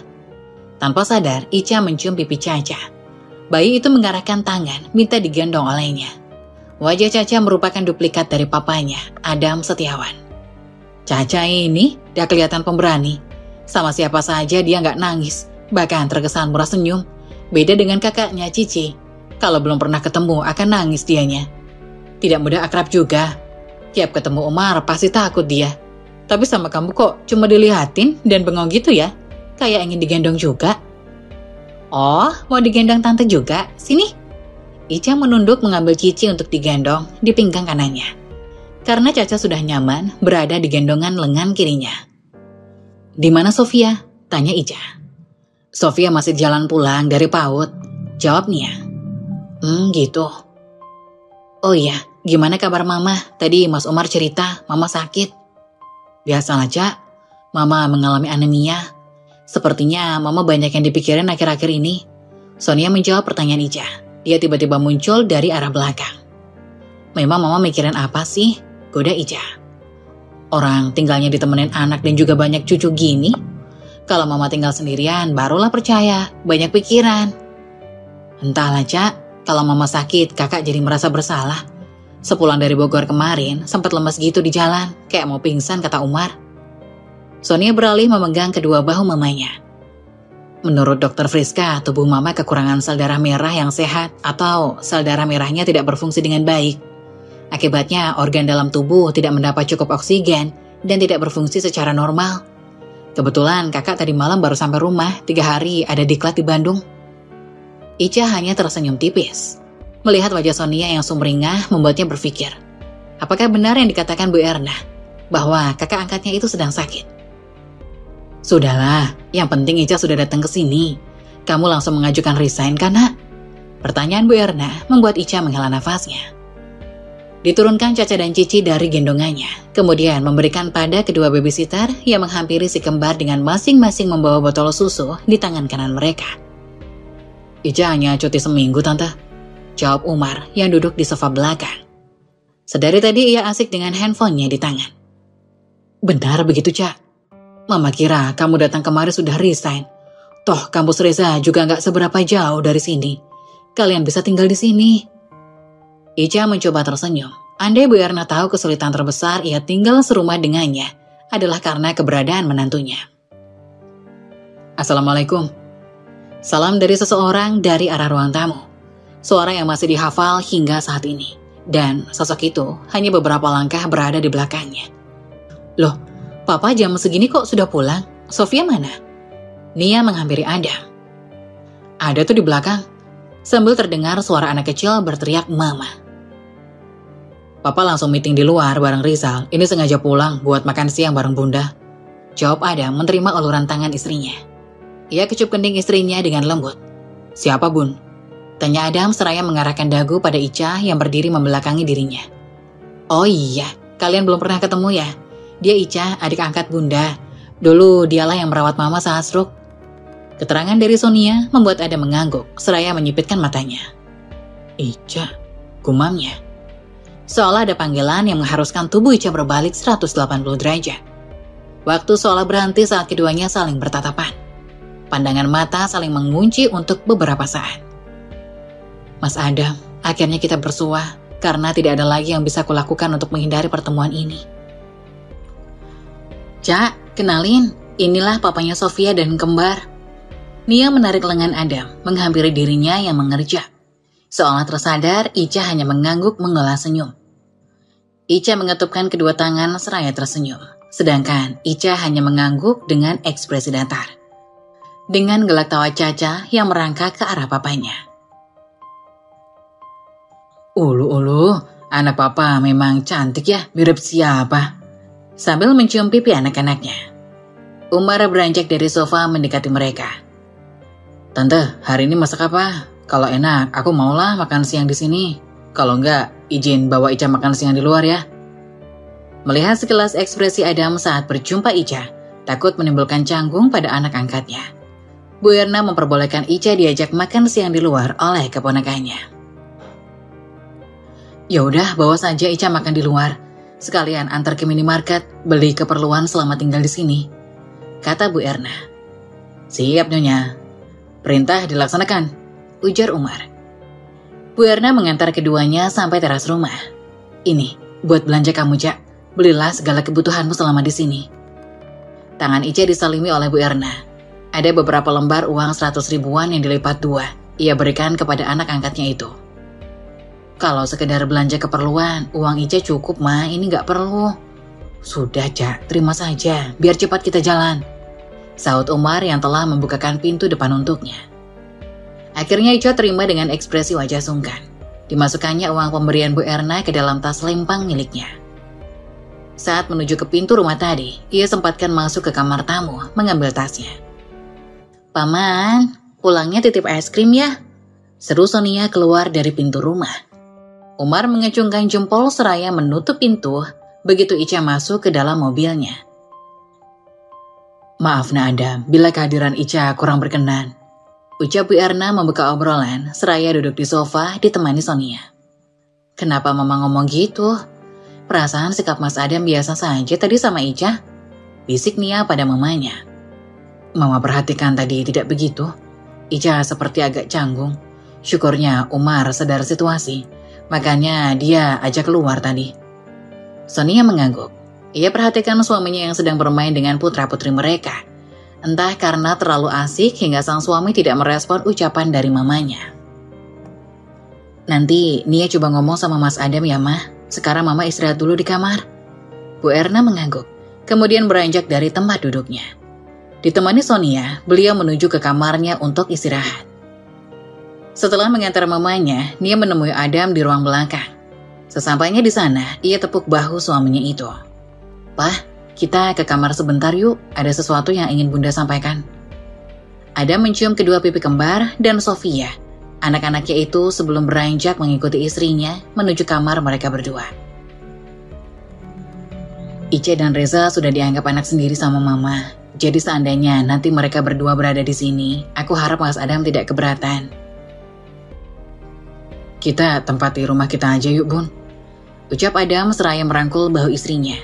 A: Tanpa sadar, Ica mencium pipi Caca. Bayi itu mengarahkan tangan, minta digendong olehnya. Wajah Caca merupakan duplikat dari papanya, Adam Setiawan. Caca ini, dia kelihatan pemberani. Sama siapa saja dia nggak nangis, bahkan terkesan murah senyum. Beda dengan kakaknya Cici. Kalau belum pernah ketemu, akan nangis dianya. Tidak mudah akrab juga. Tiap ketemu Umar, pasti takut dia. Tapi sama kamu kok cuma dilihatin dan bengong gitu ya? Kayak ingin digendong juga. Oh, mau digendong tante juga? Sini. Ica menunduk mengambil Cici untuk digendong di pinggang kanannya. Karena Caca sudah nyaman berada di gendongan lengan kirinya. Di mana Sofia? Tanya Ica. Sofia masih jalan pulang dari PAUD. Jawab Nia. Gitu. Oh iya, gimana kabar Mama? Tadi Mas Umar cerita Mama sakit. Biasalah, Cak. Mama mengalami anemia. Sepertinya Mama banyak yang dipikirin akhir-akhir ini. Sonia menjawab pertanyaan Ica. Dia tiba-tiba muncul dari arah belakang. Memang Mama mikirin apa sih? Goda Ica. Orang tinggalnya ditemenin anak dan juga banyak cucu gini. Kalau Mama tinggal sendirian, barulah percaya. Banyak pikiran. Entahlah, Cak. Kalau Mama sakit, kakak jadi merasa bersalah. Sepulang dari Bogor kemarin, sempat lemas gitu di jalan. Kayak mau pingsan, kata Umar. Sonia beralih memegang kedua bahu mamanya. Menurut dokter Friska, tubuh Mama kekurangan sel darah merah yang sehat atau sel darah merahnya tidak berfungsi dengan baik. Akibatnya, organ dalam tubuh tidak mendapat cukup oksigen dan tidak berfungsi secara normal. Kebetulan kakak tadi malam baru sampai rumah, 3 hari ada diklat di Bandung. Ica hanya tersenyum tipis. Melihat wajah Sonia yang sumringah membuatnya berpikir, apakah benar yang dikatakan Bu Erna, bahwa kakak angkatnya itu sedang sakit? Sudahlah, yang penting Ica sudah datang ke sini. Kamu langsung mengajukan resign kan, Nak? Pertanyaan Bu Erna membuat Ica menghela nafasnya. Diturunkan Caca dan Cici dari gendongannya, kemudian memberikan pada kedua babysitter yang menghampiri si kembar dengan masing-masing membawa botol susu di tangan kanan mereka. Ica hanya cuti seminggu, Tante. Jawab Umar yang duduk di sofa belakang. Sedari tadi ia asik dengan handphonenya di tangan. Benar begitu, Cak. Mama kira kamu datang kemari sudah resign. Toh kampus Reza juga nggak seberapa jauh dari sini. Kalian bisa tinggal di sini. Ica mencoba tersenyum. Andai Bu Erna tahu kesulitan terbesar ia tinggal serumah dengannya adalah karena keberadaan menantunya. Assalamualaikum. Salam dari seseorang dari arah ruang tamu. Suara yang masih dihafal hingga saat ini. Dan sosok itu hanya beberapa langkah berada di belakangnya. Loh, Papa jam segini kok sudah pulang? Sofia mana? Nia menghampiri Adam. Ada tuh di belakang. sambil terdengar suara anak kecil berteriak mama. Papa langsung meeting di luar bareng Rizal, ini sengaja pulang buat makan siang bareng bunda. Jawab Adam menerima uluran tangan istrinya. Ia kecup kening istrinya dengan lembut. Siapa bun? Tanya Adam seraya mengarahkan dagu pada Ica yang berdiri membelakangi dirinya. Oh iya, kalian belum pernah ketemu ya? Dia Ica, adik angkat bunda. Dulu dialah yang merawat mama saat stroke. Keterangan dari Sonia membuat Adam mengangguk, seraya menyipitkan matanya. Ica, gumamnya. Seolah ada panggilan yang mengharuskan tubuh Ica berbalik 180 derajat. Waktu seolah berhenti saat keduanya saling bertatapan. Pandangan mata saling mengunci untuk beberapa saat. Mas Adam, akhirnya kita bersua karena tidak ada lagi yang bisa kulakukan untuk menghindari pertemuan ini. Cak, kenalin, inilah papanya Sofia dan kembar. Nia menarik lengan Adam, menghampiri dirinya yang mengerjak. Seolah tersadar, Ica hanya mengangguk mengolah senyum. Ica mengetupkan kedua tangan seraya tersenyum, sedangkan Ica hanya mengangguk dengan ekspresi datar. Dengan gelak tawa Caca yang merangkak ke arah papanya. Ulu, anak papa memang cantik ya, mirip siapa? Sambil mencium pipi anak-anaknya. Umar beranjak dari sofa mendekati mereka. Tante, hari ini masak apa? Kalau enak, aku maulah makan siang di sini. Kalau enggak, izin bawa Ica makan siang di luar ya. Melihat sekilas ekspresi Adam saat berjumpa Ica, takut menimbulkan canggung pada anak angkatnya. Bu Erna memperbolehkan Ica diajak makan siang di luar oleh keponakannya. Ya udah, bawa saja Ica makan di luar. Sekalian antar ke minimarket, beli keperluan selama tinggal di sini, kata Bu Erna. Siap Nyonya. Perintah dilaksanakan, ujar Umar. Bu Erna mengantar keduanya sampai teras rumah. Ini, buat belanja kamu, Cak. Belilah segala kebutuhanmu selama di sini. Tangan Ica disalimi oleh Bu Erna. Ada beberapa lembar uang 100 ribuan yang dilipat 2. Ia berikan kepada anak angkatnya itu. Kalau sekedar belanja keperluan, uang Ica cukup, Ma. Ini nggak perlu. Sudah, Cak. Terima saja. Biar cepat kita jalan. Sahut Umar yang telah membukakan pintu depan untuknya. Akhirnya Ica terima dengan ekspresi wajah sungkan. Dimasukkannya uang pemberian Bu Erna ke dalam tas lempang miliknya. Saat menuju ke pintu rumah tadi, ia sempatkan masuk ke kamar tamu, mengambil tasnya. Paman, pulangnya titip es krim ya? Seru Sonia keluar dari pintu rumah. Umar mengacungkan jempol seraya menutup pintu begitu Ica masuk ke dalam mobilnya. Maaf Nak Adam, bila kehadiran Ica kurang berkenan. Ucap Bu Erna membuka obrolan seraya duduk di sofa ditemani Sonia. Kenapa Mama ngomong gitu? Perasaan sikap Mas Adam biasa saja tadi sama Ica. Bisik Nia pada mamanya. Mama perhatikan tadi tidak begitu. Ica seperti agak canggung. Syukurnya Umar sadar situasi. Makanya dia ajak keluar tadi. Sonia mengangguk. Ia perhatikan suaminya yang sedang bermain dengan putra-putri mereka. Entah karena terlalu asik hingga sang suami tidak merespon ucapan dari mamanya. Nanti Nia coba ngomong sama Mas Adam ya, Mah. Sekarang Mama istirahat dulu di kamar. Bu Erna mengangguk, kemudian beranjak dari tempat duduknya. Ditemani Sonia, beliau menuju ke kamarnya untuk istirahat. Setelah mengantar mamanya, Nia menemui Adam di ruang belakang. Sesampainya di sana, ia tepuk bahu suaminya itu. Pak, kita ke kamar sebentar yuk, ada sesuatu yang ingin Bunda sampaikan. Adam mencium kedua pipi kembar dan Sofia. Anak-anaknya itu sebelum beranjak mengikuti istrinya menuju kamar mereka berdua. Ica dan Reza sudah dianggap anak sendiri sama Mama. Jadi seandainya nanti mereka berdua berada di sini, aku harap Mas Adam tidak keberatan. Kita tempati rumah kita aja yuk, Bun. Ucap Adam seraya merangkul bahu istrinya.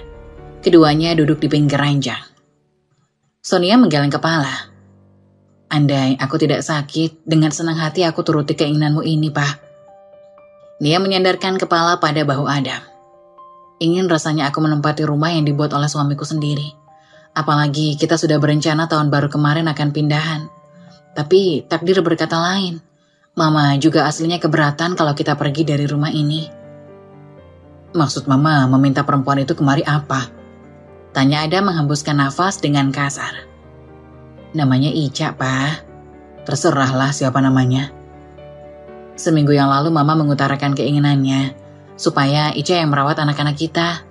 A: Keduanya duduk di pinggir ranjang. Sonia menggeleng kepala. Andai aku tidak sakit, dengan senang hati aku turuti keinginanmu ini, Pak. Nia menyandarkan kepala pada bahu Adam. Ingin rasanya aku menempati rumah yang dibuat oleh suamiku sendiri. Apalagi kita sudah berencana tahun baru kemarin akan pindahan. Tapi takdir berkata lain. Mama juga aslinya keberatan kalau kita pergi dari rumah ini. Maksud Mama meminta perempuan itu kemari apa? Tanya Adam menghembuskan nafas dengan kasar. Namanya Ica, Pak. Terserahlah siapa namanya. Seminggu yang lalu Mama mengutarakan keinginannya supaya Ica yang merawat anak-anak kita.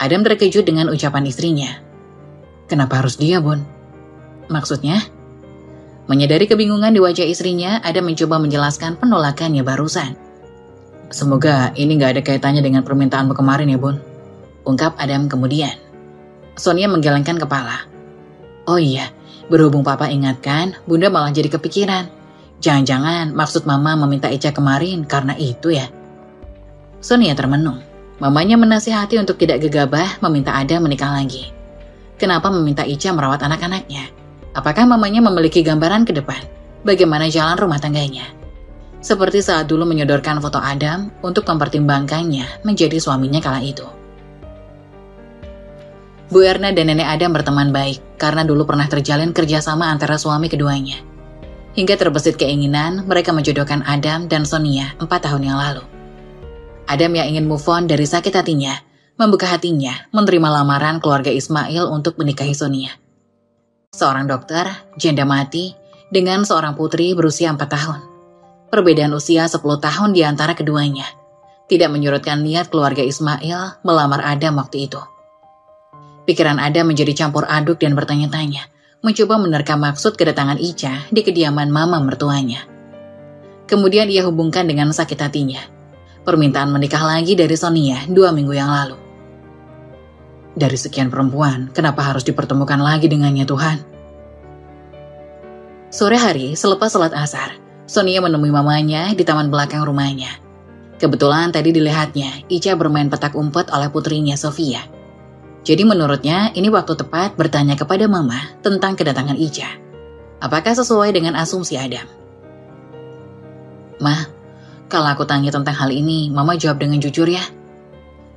A: Adam terkejut dengan ucapan istrinya. Kenapa harus dia, Bun? Maksudnya? Menyadari kebingungan di wajah istrinya, Adam mencoba menjelaskan penolakannya barusan. Semoga ini gak ada kaitannya dengan permintaanmu kemarin ya, Bun. Ungkap Adam kemudian. Sonia menggelengkan kepala. Oh iya, berhubung Papa ingatkan, Bunda malah jadi kepikiran. Jangan-jangan maksud Mama meminta Ica kemarin karena itu ya? Sonia termenung. Mamanya menasihati untuk tidak gegabah meminta Adam menikah lagi. Kenapa meminta Ica merawat anak-anaknya? Apakah mamanya memiliki gambaran ke depan? Bagaimana jalan rumah tangganya? Seperti saat dulu menyodorkan foto Adam untuk mempertimbangkannya menjadi suaminya kala itu. Bu Erna dan Nenek Adam berteman baik karena dulu pernah terjalin kerjasama antara suami keduanya. Hingga terbesit keinginan mereka menjodohkan Adam dan Sonia 4 tahun yang lalu. Adam yang ingin move on dari sakit hatinya, membuka hatinya menerima lamaran keluarga Ismail untuk menikahi Sonia. Seorang dokter, janda mati, dengan seorang putri berusia 4 tahun. Perbedaan usia 10 tahun di antara keduanya. Tidak menyurutkan niat keluarga Ismail melamar Adam waktu itu. Pikiran Adam menjadi campur aduk dan bertanya-tanya, mencoba menerka maksud kedatangan Ica di kediaman mama mertuanya. Kemudian ia hubungkan dengan sakit hatinya. Permintaan menikah lagi dari Sonia 2 minggu yang lalu. Dari sekian perempuan, kenapa harus dipertemukan lagi dengannya Tuhan? Sore hari, selepas salat asar, Sonia menemui mamanya di taman belakang rumahnya. Kebetulan tadi dilihatnya Ica bermain petak umpet oleh putrinya Sofia. Jadi menurutnya ini waktu tepat bertanya kepada mama tentang kedatangan Ica. Apakah sesuai dengan asumsi Adam? Mah, kalau aku tanya tentang hal ini, Mama jawab dengan jujur ya.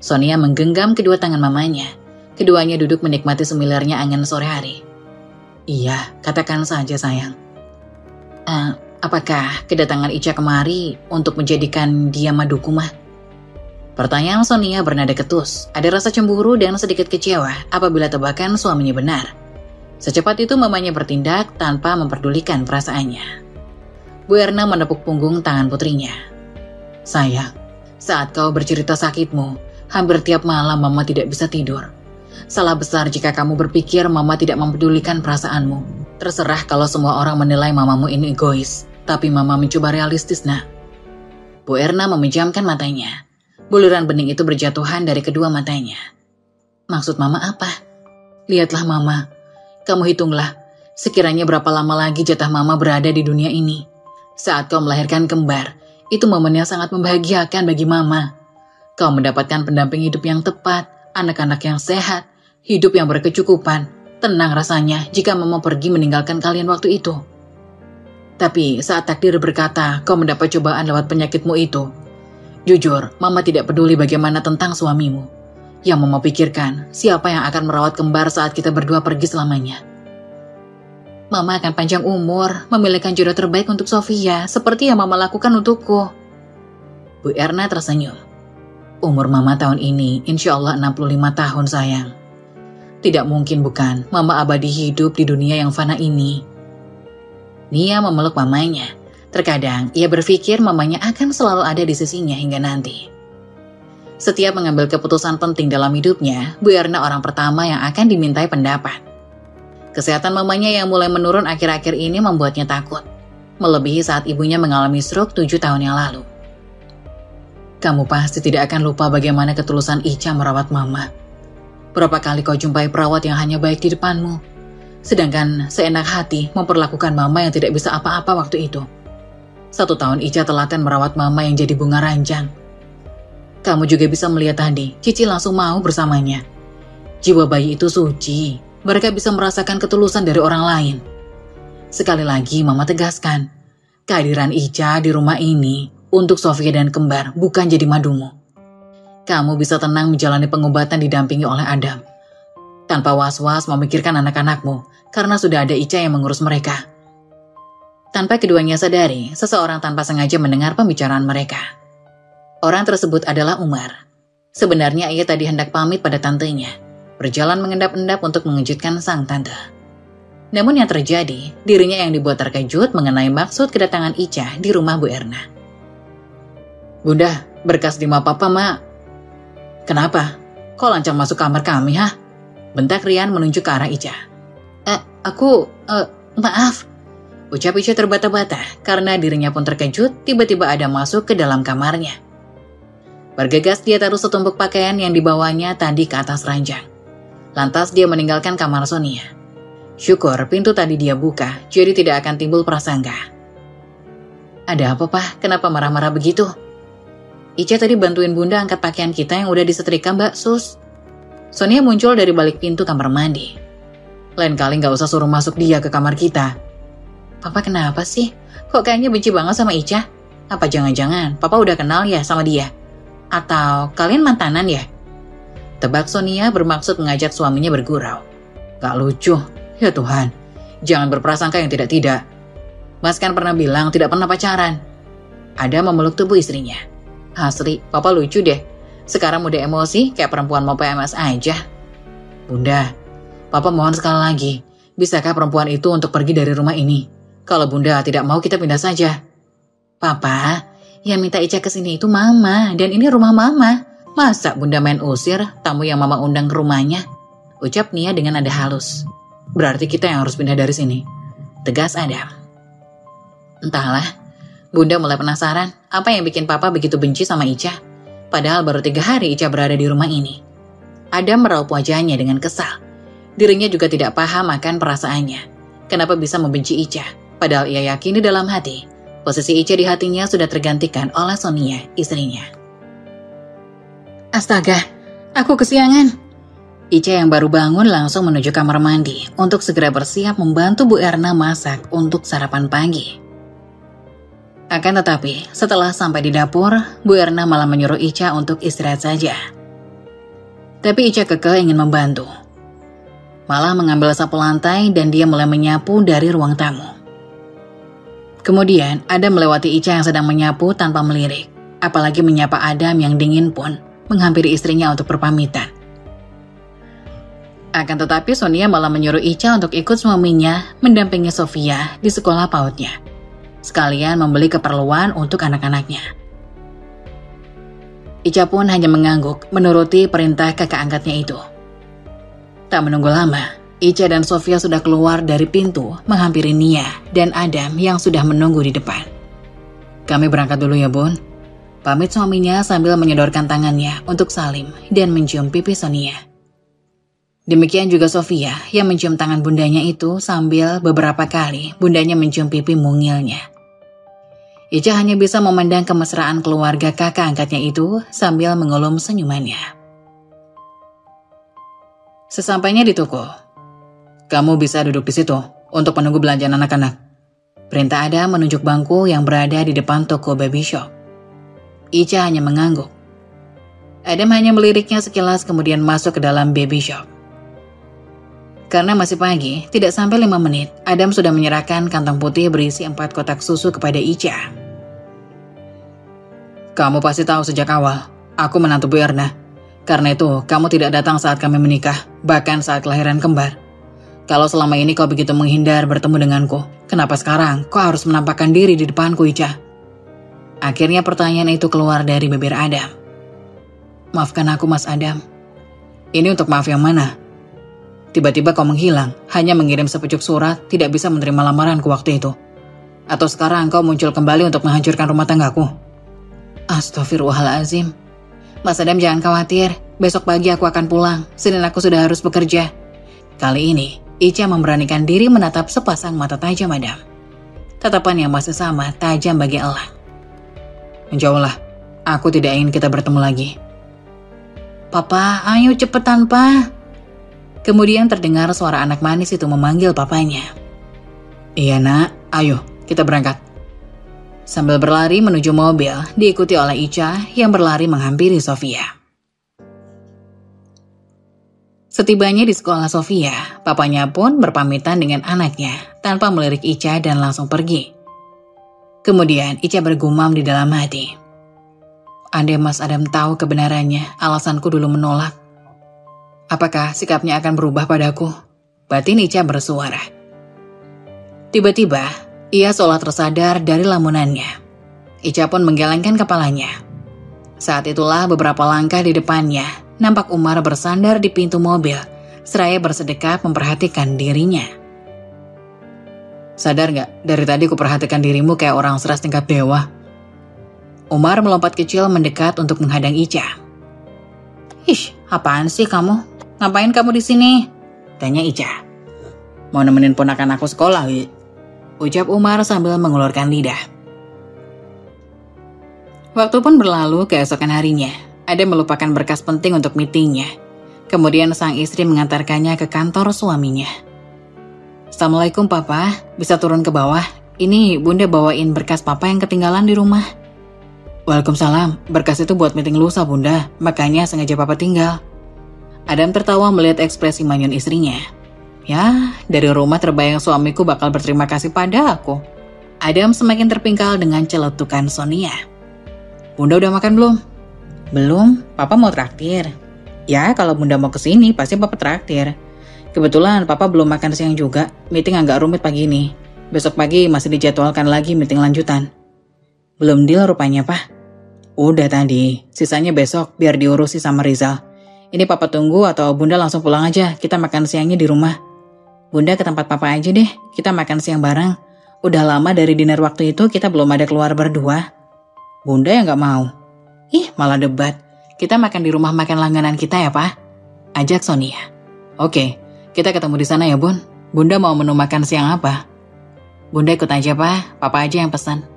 A: Sonia menggenggam kedua tangan mamanya. Keduanya duduk menikmati semilarnya angin sore hari. Iya, katakan saja sayang. Apakah kedatangan Ica kemari untuk menjadikan dia maduku, Mah? Pertanyaan Sonia bernada ketus. Ada rasa cemburu dan sedikit kecewa apabila tebakan suaminya benar. Secepat itu mamanya bertindak tanpa memperdulikan perasaannya. Bu Erna menepuk punggung tangan putrinya. Sayang, saat kau bercerita sakitmu, hampir tiap malam Mama tidak bisa tidur. Salah besar jika kamu berpikir Mama tidak mempedulikan perasaanmu. Terserah kalau semua orang menilai mamamu ini egois, tapi Mama mencoba realistis, nak. Bu Erna memejamkan matanya. Buluran bening itu berjatuhan dari kedua matanya. Maksud Mama apa? Lihatlah Mama, kamu hitunglah, sekiranya berapa lama lagi jatah Mama berada di dunia ini. Saat kau melahirkan kembar, itu momen yang sangat membahagiakan bagi Mama. Kau mendapatkan pendamping hidup yang tepat, anak-anak yang sehat, hidup yang berkecukupan. Tenang rasanya jika Mama pergi meninggalkan kalian waktu itu. Tapi saat takdir berkata kau mendapat cobaan lewat penyakitmu itu, jujur, Mama tidak peduli bagaimana tentang suamimu. Yang Mama pikirkan, siapa yang akan merawat kembar saat kita berdua pergi selamanya. Mama akan panjang umur, memilihkan jodoh terbaik untuk Sofia, seperti yang Mama lakukan untukku. Bu Erna tersenyum. Umur Mama tahun ini, insya Allah 65 tahun sayang. Tidak mungkin bukan, Mama abadi hidup di dunia yang fana ini. Nia memeluk mamanya. Terkadang ia berpikir mamanya akan selalu ada di sisinya hingga nanti. Setiap mengambil keputusan penting dalam hidupnya, Bu Erna orang pertama yang akan dimintai pendapat. Kesehatan mamanya yang mulai menurun akhir-akhir ini membuatnya takut. Melebihi saat ibunya mengalami stroke 7 tahun yang lalu. Kamu pasti tidak akan lupa bagaimana ketulusan Ica merawat Mama. Berapa kali kau jumpai perawat yang hanya baik di depanmu, sedangkan seenak hati memperlakukan Mama yang tidak bisa apa-apa waktu itu. 1 tahun Ica telaten merawat Mama yang jadi bunga ranjang. Kamu juga bisa melihat tadi, Cici langsung mau bersamanya. Jiwa bayi itu suci. Mereka bisa merasakan ketulusan dari orang lain. Sekali lagi Mama tegaskan, kehadiran Ica di rumah ini untuk Sofia dan kembar bukan jadi madumu. Kamu bisa tenang menjalani pengobatan didampingi oleh Adam. Tanpa was-was memikirkan anak-anakmu karena sudah ada Ica yang mengurus mereka. Tanpa keduanya sadari, seseorang tanpa sengaja mendengar pembicaraan mereka. Orang tersebut adalah Umar. Sebenarnya ia tadi hendak pamit pada tantenya, berjalan mengendap-endap untuk mengejutkan sang tante. Namun yang terjadi, dirinya yang dibuat terkejut mengenai maksud kedatangan Ica di rumah Bu Erna. Bunda, berkas 5 papa, Mak. Kenapa? Kok lancang masuk kamar kami, ha? Bentak Rian menunjuk ke arah Ica. Maaf. Ucap Ica terbata-bata karena dirinya pun terkejut tiba-tiba Adam masuk ke dalam kamarnya. Bergegas dia taruh setumpuk pakaian yang dibawanya tadi ke atas ranjang. Lantas dia meninggalkan kamar Sonia. Syukur pintu tadi dia buka, jadi tidak akan timbul prasangka. Ada apa, Pak? Kenapa marah-marah begitu? Ica tadi bantuin Bunda angkat pakaian kita yang udah disetrika, Mbak Sus. Sonia muncul dari balik pintu kamar mandi. Lain kali gak usah suruh masuk dia ke kamar kita. Papa kenapa sih? Kok kayaknya benci banget sama Ica? Apa jangan-jangan Papa udah kenal ya sama dia? Atau kalian mantanan ya? Tebak Sonia bermaksud mengajak suaminya bergurau. Gak lucu. Ya Tuhan, jangan berprasangka yang tidak-tidak. Mas kan pernah bilang tidak pernah pacaran. Ada memeluk tubuh istrinya. Asli, Papa lucu deh. Sekarang udah emosi kayak perempuan mau PMS aja. Bunda, Papa mohon sekali lagi, bisakah perempuan itu untuk pergi dari rumah ini? Kalau Bunda tidak mau kita pindah saja. Papa, yang minta Ica kesini itu Mama, dan ini rumah Mama. Masa Bunda main usir tamu yang Mama undang ke rumahnya? Ucap Nia dengan nada halus. Berarti kita yang harus pindah dari sini. Tegas Adam. Entahlah, Bunda mulai penasaran apa yang bikin Papa begitu benci sama Ica. Padahal baru 3 hari Ica berada di rumah ini. Adam meraup wajahnya dengan kesal. Dirinya juga tidak paham akan perasaannya. Kenapa bisa membenci Ica? Padahal ia yakin di dalam hati, posisi Ica di hatinya sudah tergantikan oleh Sonia, istrinya. Astaga, aku kesiangan. Ica yang baru bangun langsung menuju kamar mandi untuk segera bersiap membantu Bu Erna masak untuk sarapan pagi. Akan tetapi, setelah sampai di dapur, Bu Erna malah menyuruh Ica untuk istirahat saja. Tapi Ica kekeh ingin membantu. Malah mengambil sapu lantai dan dia mulai menyapu dari ruang tamu. Kemudian, Adam melewati Ica yang sedang menyapu tanpa melirik. Apalagi menyapa Adam yang dingin pun menghampiri istrinya untuk berpamitan. Akan tetapi Sonia malah menyuruh Ica untuk ikut suaminya mendampingi Sofia di sekolah PAUD-nya. Sekalian membeli keperluan untuk anak-anaknya. Ica pun hanya mengangguk menuruti perintah kakak angkatnya itu. Tak menunggu lama, Ica dan Sofia sudah keluar dari pintu menghampiri Nia dan Adam yang sudah menunggu di depan. Kami berangkat dulu ya Bun. Pamit suaminya sambil menyodorkan tangannya untuk salim dan mencium pipi Sonia. Demikian juga Sofia yang mencium tangan bundanya itu sambil beberapa kali bundanya mencium pipi mungilnya. Ica hanya bisa memandang kemesraan keluarga kakak angkatnya itu sambil mengulum senyumannya. Sesampainya di toko, kamu bisa duduk di situ untuk menunggu belanjaan anak-anak. Perintah Adam menunjuk bangku yang berada di depan toko baby shop. Ica hanya mengangguk. Adam hanya meliriknya sekilas kemudian masuk ke dalam baby shop. Karena masih pagi, tidak sampai 5 menit, Adam sudah menyerahkan kantong putih berisi 4 kotak susu kepada Ica. Kamu pasti tahu sejak awal, aku menantu Bu Erna. Karena itu, kamu tidak datang saat kami menikah, bahkan saat kelahiran kembar. Kalau selama ini kau begitu menghindar bertemu denganku, kenapa sekarang kau harus menampakkan diri di depanku, Ica? Akhirnya pertanyaan itu keluar dari bibir Adam. Maafkan aku, Mas Adam. Ini untuk maaf yang mana? Tiba-tiba kau menghilang, hanya mengirim sepucuk surat, tidak bisa menerima lamaranku waktu itu. Atau sekarang kau muncul kembali untuk menghancurkan rumah tanggaku? Astaghfirullahaladzim. Mas Adam jangan khawatir, besok pagi aku akan pulang, Senin aku sudah harus bekerja. Kali ini, Ica memberanikan diri menatap sepasang mata tajam Adam. Tatapan yang masih sama, tajam bagi elang. Menjauhlah, aku tidak ingin kita bertemu lagi. Papa, ayo cepetan, Pa. Kemudian terdengar suara anak manis itu memanggil papanya. Iya nak, ayo kita berangkat. Sambil berlari menuju mobil, diikuti oleh Ica yang berlari menghampiri Sofia. Setibanya di sekolah Sofia, papanya pun berpamitan dengan anaknya tanpa melirik Ica dan langsung pergi. Kemudian Ica bergumam di dalam hati. Andai Mas Adam tahu kebenarannya, alasanku dulu menolak. Apakah sikapnya akan berubah padaku? Batin Ica bersuara. Tiba-tiba, ia seolah tersadar dari lamunannya. Ica pun menggelengkan kepalanya. Saat itulah beberapa langkah di depannya, nampak Umar bersandar di pintu mobil, seraya bersedekap memperhatikan dirinya. Sadar gak, dari tadi kuperhatikan dirimu kayak orang seras tingkat dewa. Umar melompat kecil mendekat untuk menghadang Ica. Ih, apaan sih kamu? Ngapain kamu di sini? Tanya Ica. Mau nemenin ponakan aku sekolah, Wi. Ucap Umar sambil mengulurkan lidah. Waktu pun berlalu keesokan harinya. Adam melupakan berkas penting untuk meetingnya. Kemudian sang istri mengantarkannya ke kantor suaminya. Assalamualaikum Papa, bisa turun ke bawah? Ini Bunda bawain berkas Papa yang ketinggalan di rumah. Waalaikumsalam, berkas itu buat meeting lusa Bunda, makanya sengaja Papa tinggal. Adam tertawa melihat ekspresi manyun istrinya. Ya, dari rumah terbayang suamiku bakal berterima kasih pada aku. Adam semakin terpingkal dengan celetukan Sonia. Bunda udah makan belum? Belum, Papa mau traktir. Ya, kalau Bunda mau kesini pasti Papa traktir. Kebetulan Papa belum makan siang juga, meeting agak rumit pagi ini. Besok pagi masih dijadwalkan lagi meeting lanjutan. Belum deal rupanya, Pak. Udah tadi, sisanya besok biar diurusi sama Rizal. Ini Papa tunggu atau Bunda langsung pulang aja, kita makan siangnya di rumah. Bunda ke tempat Papa aja deh, kita makan siang bareng. Udah lama dari dinner waktu itu kita belum ada keluar berdua. Bunda yang gak mau. Ih, malah debat. Kita makan di rumah makan langganan kita ya, Pak. Ajak Sonia. Oke. Kita ketemu di sana ya, Bun. Bunda mau menu makan siang apa? Bunda ikut aja, Pak. Papa aja yang pesan.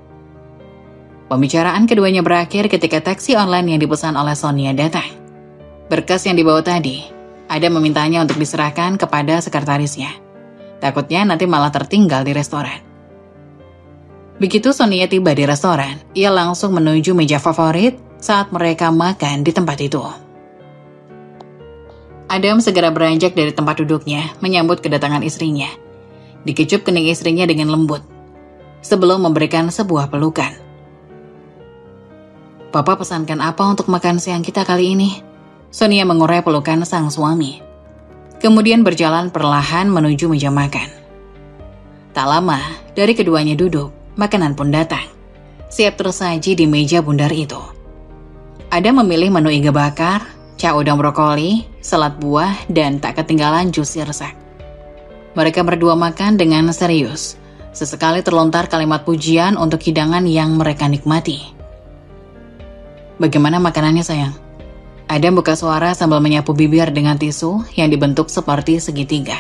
A: Pembicaraan keduanya berakhir ketika taksi online yang dipesan oleh Sonia datang. Berkas yang dibawa tadi, Adam memintanya untuk diserahkan kepada sekretarisnya. Takutnya nanti malah tertinggal di restoran. Begitu Sonia tiba di restoran, ia langsung menuju meja favorit saat mereka makan di tempat itu. Adam segera beranjak dari tempat duduknya, menyambut kedatangan istrinya. Dikecup kening istrinya dengan lembut, sebelum memberikan sebuah pelukan. Papa pesankan apa untuk makan siang kita kali ini? Sonia mengurai pelukan sang suami. Kemudian berjalan perlahan menuju meja makan. Tak lama, dari keduanya duduk, makanan pun datang. Siap tersaji di meja bundar itu. Adam memilih menu iga bakar, cak udang brokoli, salad buah, dan tak ketinggalan jus sirsak. Mereka berdua makan dengan serius. Sesekali terlontar kalimat pujian untuk hidangan yang mereka nikmati. Bagaimana makanannya sayang? Adam buka suara sambil menyapu bibir dengan tisu yang dibentuk seperti segitiga.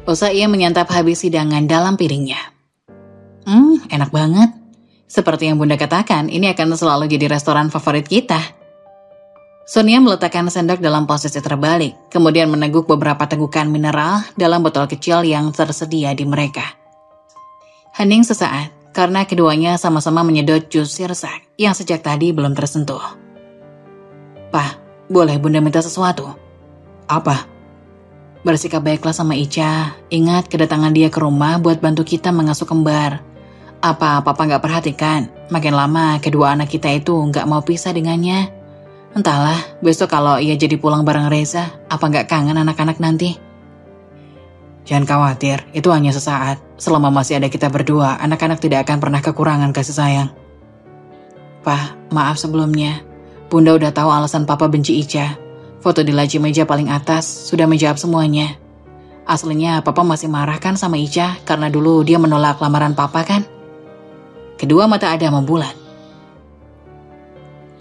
A: Usai ia menyantap habis hidangan dalam piringnya. Enak banget. Seperti yang Bunda katakan, ini akan selalu jadi restoran favorit kita. Sonia meletakkan sendok dalam posisi terbalik, kemudian meneguk beberapa tegukan mineral dalam botol kecil yang tersedia di mereka. Hening sesaat, karena keduanya sama-sama menyedot jus sirsak yang sejak tadi belum tersentuh. Pak, boleh Bunda minta sesuatu? Apa? Bersikap baiklah sama Ica, ingat kedatangan dia ke rumah buat bantu kita mengasuh kembar. Apa Papa gak perhatikan, makin lama kedua anak kita itu gak mau pisah dengannya. Entahlah, besok kalau ia jadi pulang bareng Reza, apa gak kangen anak-anak nanti? Jangan khawatir, itu hanya sesaat. Selama masih ada kita berdua, anak-anak tidak akan pernah kekurangan kasih sayang. Pak, maaf sebelumnya. Bunda udah tahu alasan Papa benci Ica. Foto di laci meja paling atas sudah menjawab semuanya. Aslinya Papa masih marah kan sama Ica karena dulu dia menolak lamaran Papa kan? Kedua mata Adam membulat.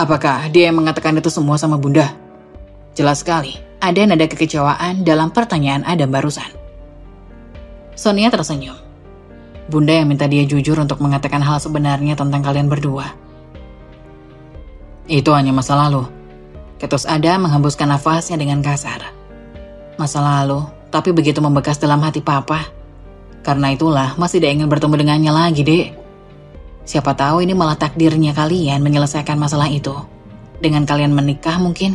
A: Apakah dia yang mengatakan itu semua sama Bunda? Jelas sekali, ada nada kekecewaan dalam pertanyaan Adam barusan. Sonia tersenyum. Bunda yang minta dia jujur untuk mengatakan hal sebenarnya tentang kalian berdua. Itu hanya masa lalu. Ketus Adam menghembuskan nafasnya dengan kasar. Masa lalu, tapi begitu membekas dalam hati Papa. Karena itulah masih tidak ingin bertemu dengannya lagi, Dek. Siapa tahu ini malah takdirnya kalian menyelesaikan masalah itu. Dengan kalian menikah mungkin.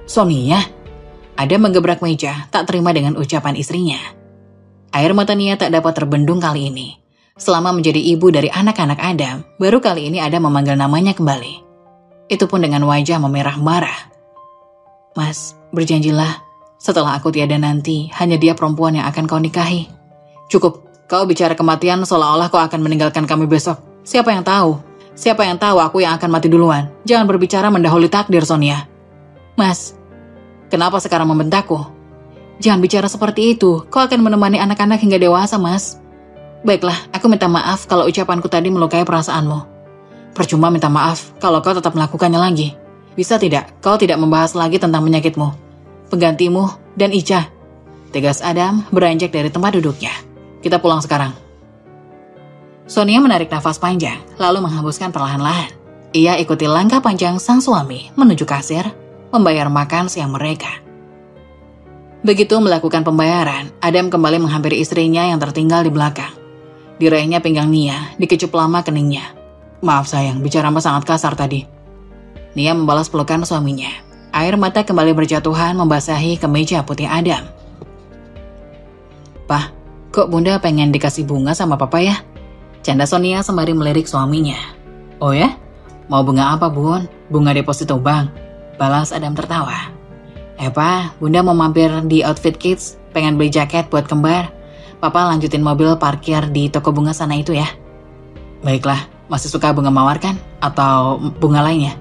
A: Sonia, Adam menggebrak meja, tak terima dengan ucapan istrinya. Air mata Nia tak dapat terbendung kali ini. Selama menjadi ibu dari anak-anak Adam, baru kali ini Adam memanggil namanya kembali. Itu pun dengan wajah memerah marah. Mas, berjanjilah, setelah aku tiada nanti, hanya dia perempuan yang akan kau nikahi. Cukup, kau bicara kematian seolah-olah kau akan meninggalkan kami besok. Siapa yang tahu? Siapa yang tahu aku yang akan mati duluan? Jangan berbicara mendahului takdir, Sonia. Mas, kenapa sekarang membentakku? Jangan bicara seperti itu. Kau akan menemani anak-anak hingga dewasa, Mas. Baiklah, aku minta maaf kalau ucapanku tadi melukai perasaanmu. Percuma minta maaf kalau kau tetap melakukannya lagi. Bisa tidak, kau tidak membahas lagi tentang penyakitmu, penggantimu, dan Ica. Tegas Adam beranjak dari tempat duduknya. Kita pulang sekarang. Sonia menarik nafas panjang, lalu menghembuskan perlahan-lahan. Ia ikuti langkah panjang sang suami menuju kasir, membayar makan siang mereka. Begitu melakukan pembayaran, Adam kembali menghampiri istrinya yang tertinggal di belakang. Diraihnya pinggang Nia, dikecup lama keningnya. Maaf sayang, bicaramu sangat kasar tadi. Nia membalas pelukan suaminya. Air mata kembali berjatuhan membasahi kemeja putih Adam. Pah, kok bunda pengen dikasih bunga sama papa ya? Canda Sonia sembari melirik suaminya. Oh ya? Mau bunga apa bun? Bunga deposito bank. Balas Adam tertawa. Pak, bunda mau mampir di Outfit Kids, pengen beli jaket buat kembar. Papa lanjutin mobil parkir di toko bunga sana itu ya. Baiklah, masih suka bunga mawar kan? Atau bunga lainnya?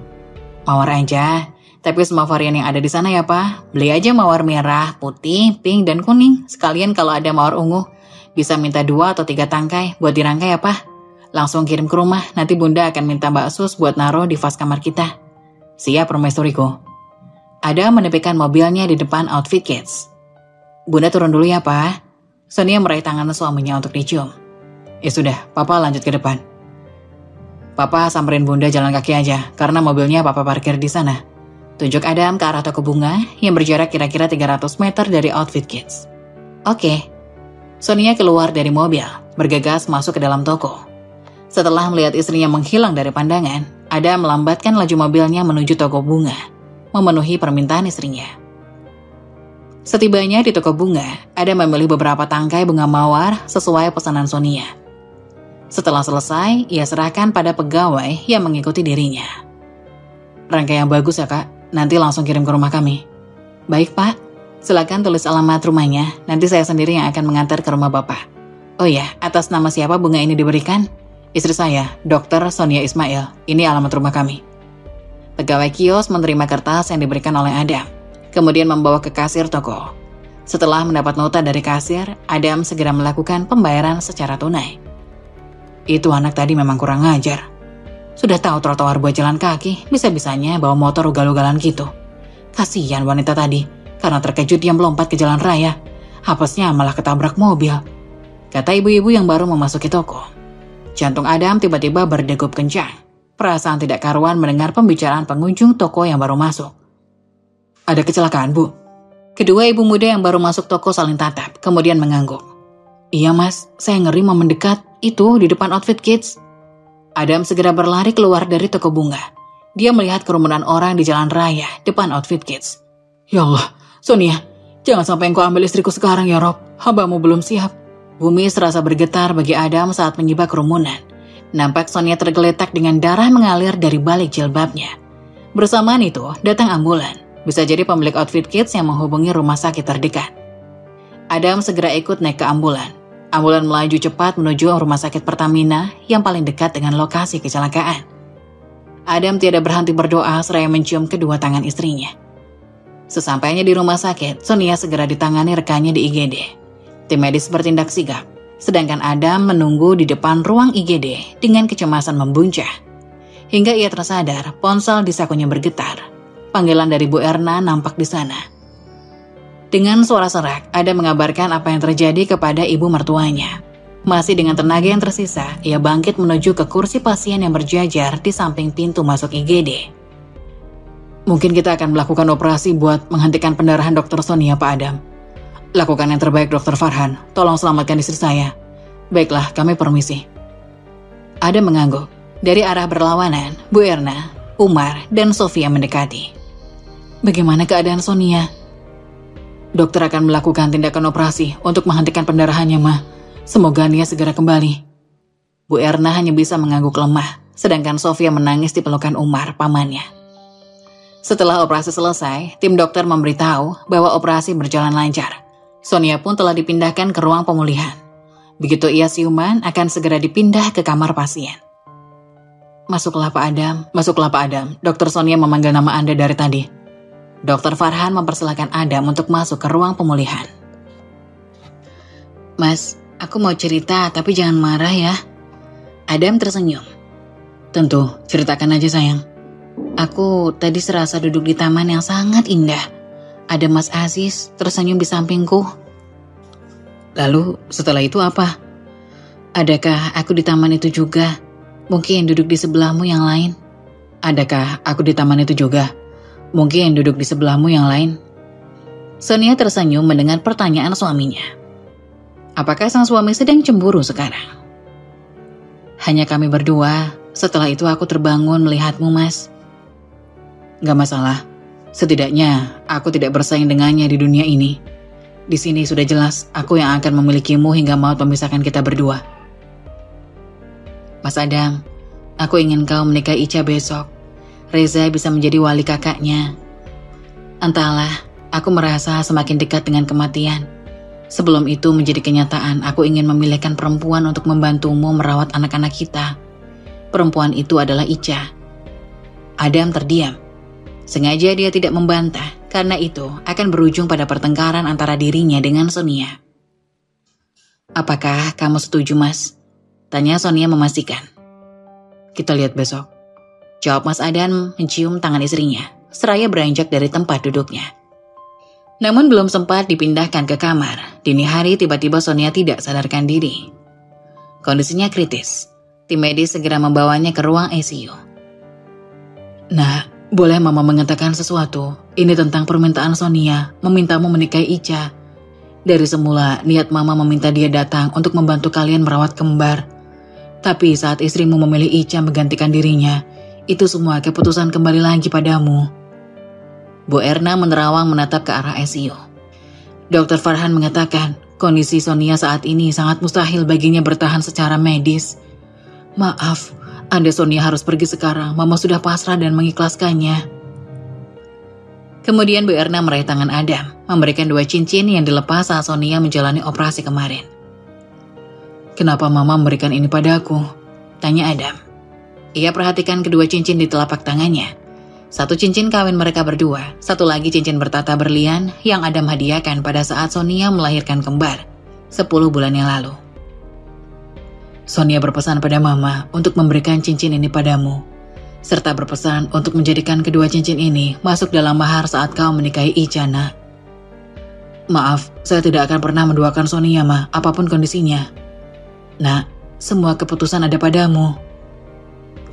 A: Mawar aja, tapi semua varian yang ada di sana ya Pak. Beli aja mawar merah, putih, pink, dan kuning. Sekalian kalau ada mawar ungu, bisa minta 2 atau 3 tangkai buat dirangkai ya Pak. Langsung kirim ke rumah, nanti bunda akan minta Mbak Sus buat naruh di vas kamar kita. Siap, permaisuriku. Ada menepikkan mobilnya di depan Outfit Kids. Bunda turun dulu ya, Pak. Sonia meraih tangan suaminya untuk dicium. Ya sudah, Papa lanjut ke depan. Papa samperin Bunda jalan kaki aja, karena mobilnya Papa parkir di sana. Tunjuk Adam ke arah toko bunga yang berjarak kira-kira 300 meter dari Outfit Kids. Oke. Sonia keluar dari mobil, bergegas masuk ke dalam toko. Setelah melihat istrinya menghilang dari pandangan, Adam melambatkan laju mobilnya menuju toko bunga, memenuhi permintaan istrinya. Setibanya di toko bunga, Adam memilih beberapa tangkai bunga mawar sesuai pesanan Sonia. Setelah selesai, ia serahkan pada pegawai yang mengikuti dirinya. Rangkai yang bagus ya kak, nanti langsung kirim ke rumah kami. Baik pak, silakan tulis alamat rumahnya, nanti saya sendiri yang akan mengantar ke rumah bapak. Oh ya, atas nama siapa bunga ini diberikan? Istri saya, Dr. Sonia Ismail, ini alamat rumah kami. Pegawai kios menerima kertas yang diberikan oleh Adam, kemudian membawa ke kasir toko. Setelah mendapat nota dari kasir, Adam segera melakukan pembayaran secara tunai. Itu anak tadi memang kurang ajar. Sudah tahu trotoar buat jalan kaki, bisa-bisanya bawa motor ugal-ugalan gitu. Kasihan wanita tadi, karena terkejut dia melompat ke jalan raya. Hapesnya malah ketabrak mobil, kata ibu-ibu yang baru memasuki toko. Jantung Adam tiba-tiba berdegup kencang. Perasaan tidak karuan mendengar pembicaraan pengunjung toko yang baru masuk. Ada kecelakaan, Bu? Kedua ibu muda yang baru masuk toko saling tatap, kemudian mengangguk. Iya mas, saya ngeri mau mendekat, itu di depan Outfit Kids. Adam segera berlari keluar dari toko bunga. Dia melihat kerumunan orang di jalan raya depan Outfit Kids. Ya Allah, Sonia, jangan sampai engkau ambil istriku sekarang ya Rob, hambamu belum siap. Bumi serasa bergetar bagi Adam saat menyibak kerumunan. Nampak Sonia tergeletak dengan darah mengalir dari balik jilbabnya. Bersamaan itu, datang ambulan. Bisa jadi pemilik Outfit Kids yang menghubungi rumah sakit terdekat. Adam segera ikut naik ke ambulan. Ambulan melaju cepat menuju rumah sakit Pertamina yang paling dekat dengan lokasi kecelakaan. Adam tidak berhenti berdoa seraya mencium kedua tangan istrinya. Sesampainya di rumah sakit, Sonia segera ditangani rekannya di IGD. Tim medis bertindak sigap, sedangkan Adam menunggu di depan ruang IGD dengan kecemasan membuncah. Hingga ia tersadar, ponsel di sakunya bergetar. Panggilan dari Bu Erna nampak di sana. Dengan suara serak, Adam mengabarkan apa yang terjadi kepada ibu mertuanya. Masih dengan tenaga yang tersisa, ia bangkit menuju ke kursi pasien yang berjajar di samping pintu masuk IGD. Mungkin kita akan melakukan operasi buat menghentikan pendarahan Dr. Sonia, Pak Adam. Lakukan yang terbaik, Dr. Farhan. Tolong selamatkan istri saya. Baiklah, kami permisi. Adam mengangguk. Dari arah berlawanan, Bu Erna, Umar, dan Sofia mendekati. Bagaimana keadaan Sonia? Dokter akan melakukan tindakan operasi untuk menghentikan pendarahannya, Ma. Semoga Nia segera kembali. Bu Erna hanya bisa mengangguk lemah, sedangkan Sofia menangis di pelukan Umar, pamannya. Setelah operasi selesai, tim dokter memberitahu bahwa operasi berjalan lancar. Sonia pun telah dipindahkan ke ruang pemulihan. Begitu ia siuman, akan segera dipindah ke kamar pasien. Masuklah Pak Adam, masuklah Pak Adam. Dokter Sonia memanggil nama Anda dari tadi. Dokter Farhan mempersilahkan Adam untuk masuk ke ruang pemulihan. Mas, aku mau cerita tapi jangan marah ya. Adam tersenyum. Tentu, ceritakan aja sayang. Aku tadi serasa duduk di taman yang sangat indah. Ada Mas Aziz tersenyum di sampingku. Lalu setelah itu apa? Adakah aku di taman itu juga? Mungkin duduk di sebelahmu yang lain. Adakah aku di taman itu juga? Mungkin duduk di sebelahmu yang lain. Sonia tersenyum mendengar pertanyaan suaminya. Apakah sang suami sedang cemburu sekarang? Hanya kami berdua. Setelah itu aku terbangun melihatmu, Mas. Gak masalah. Setidaknya aku tidak bersaing dengannya di dunia ini. Di sini sudah jelas aku yang akan memilikimu hingga maut memisahkan kita berdua. Mas Adam, aku ingin kau menikahi Ica besok. Reza bisa menjadi wali kakaknya. Entahlah, aku merasa semakin dekat dengan kematian. Sebelum itu menjadi kenyataan, aku ingin memilihkan perempuan untuk membantumu merawat anak-anak kita. Perempuan itu adalah Ica. Adam terdiam. Sengaja dia tidak membantah, karena itu akan berujung pada pertengkaran antara dirinya dengan Sonia. Apakah kamu setuju, Mas? Tanya Sonia memastikan. Kita lihat besok. Jawab Mas Adam mencium tangan istrinya, seraya beranjak dari tempat duduknya. Namun belum sempat dipindahkan ke kamar, dini hari tiba-tiba Sonia tidak sadarkan diri. Kondisinya kritis. Tim medis segera membawanya ke ruang ICU. Nah, boleh Mama mengatakan sesuatu? Ini tentang permintaan Sonia, memintamu menikahi Ica. Dari semula, niat Mama meminta dia datang untuk membantu kalian merawat kembar. Tapi saat istrimu memilih Ica menggantikan dirinya, itu semua keputusan kembali lagi padamu. Bu Erna menerawang menatap ke arah ICU. Dokter Farhan mengatakan, kondisi Sonia saat ini sangat mustahil baginya bertahan secara medis. Maaf, andai Sonia harus pergi sekarang, Mama sudah pasrah dan mengikhlaskannya. Kemudian Bu Erna meraih tangan Adam, memberikan 2 cincin yang dilepas saat Sonia menjalani operasi kemarin. Kenapa Mama memberikan ini padaku? Tanya Adam. Ia perhatikan kedua cincin di telapak tangannya. 1 cincin kawin mereka berdua, 1 lagi cincin bertata berlian yang Adam hadiahkan pada saat Sonia melahirkan kembar, 10 bulan yang lalu. Sonia berpesan pada Mama untuk memberikan cincin ini padamu, serta berpesan untuk menjadikan kedua cincin ini masuk dalam mahar saat kau menikahi Ica, Nak. Maaf, saya tidak akan pernah menduakan Sonia, Ma, apapun kondisinya. Nak, semua keputusan ada padamu.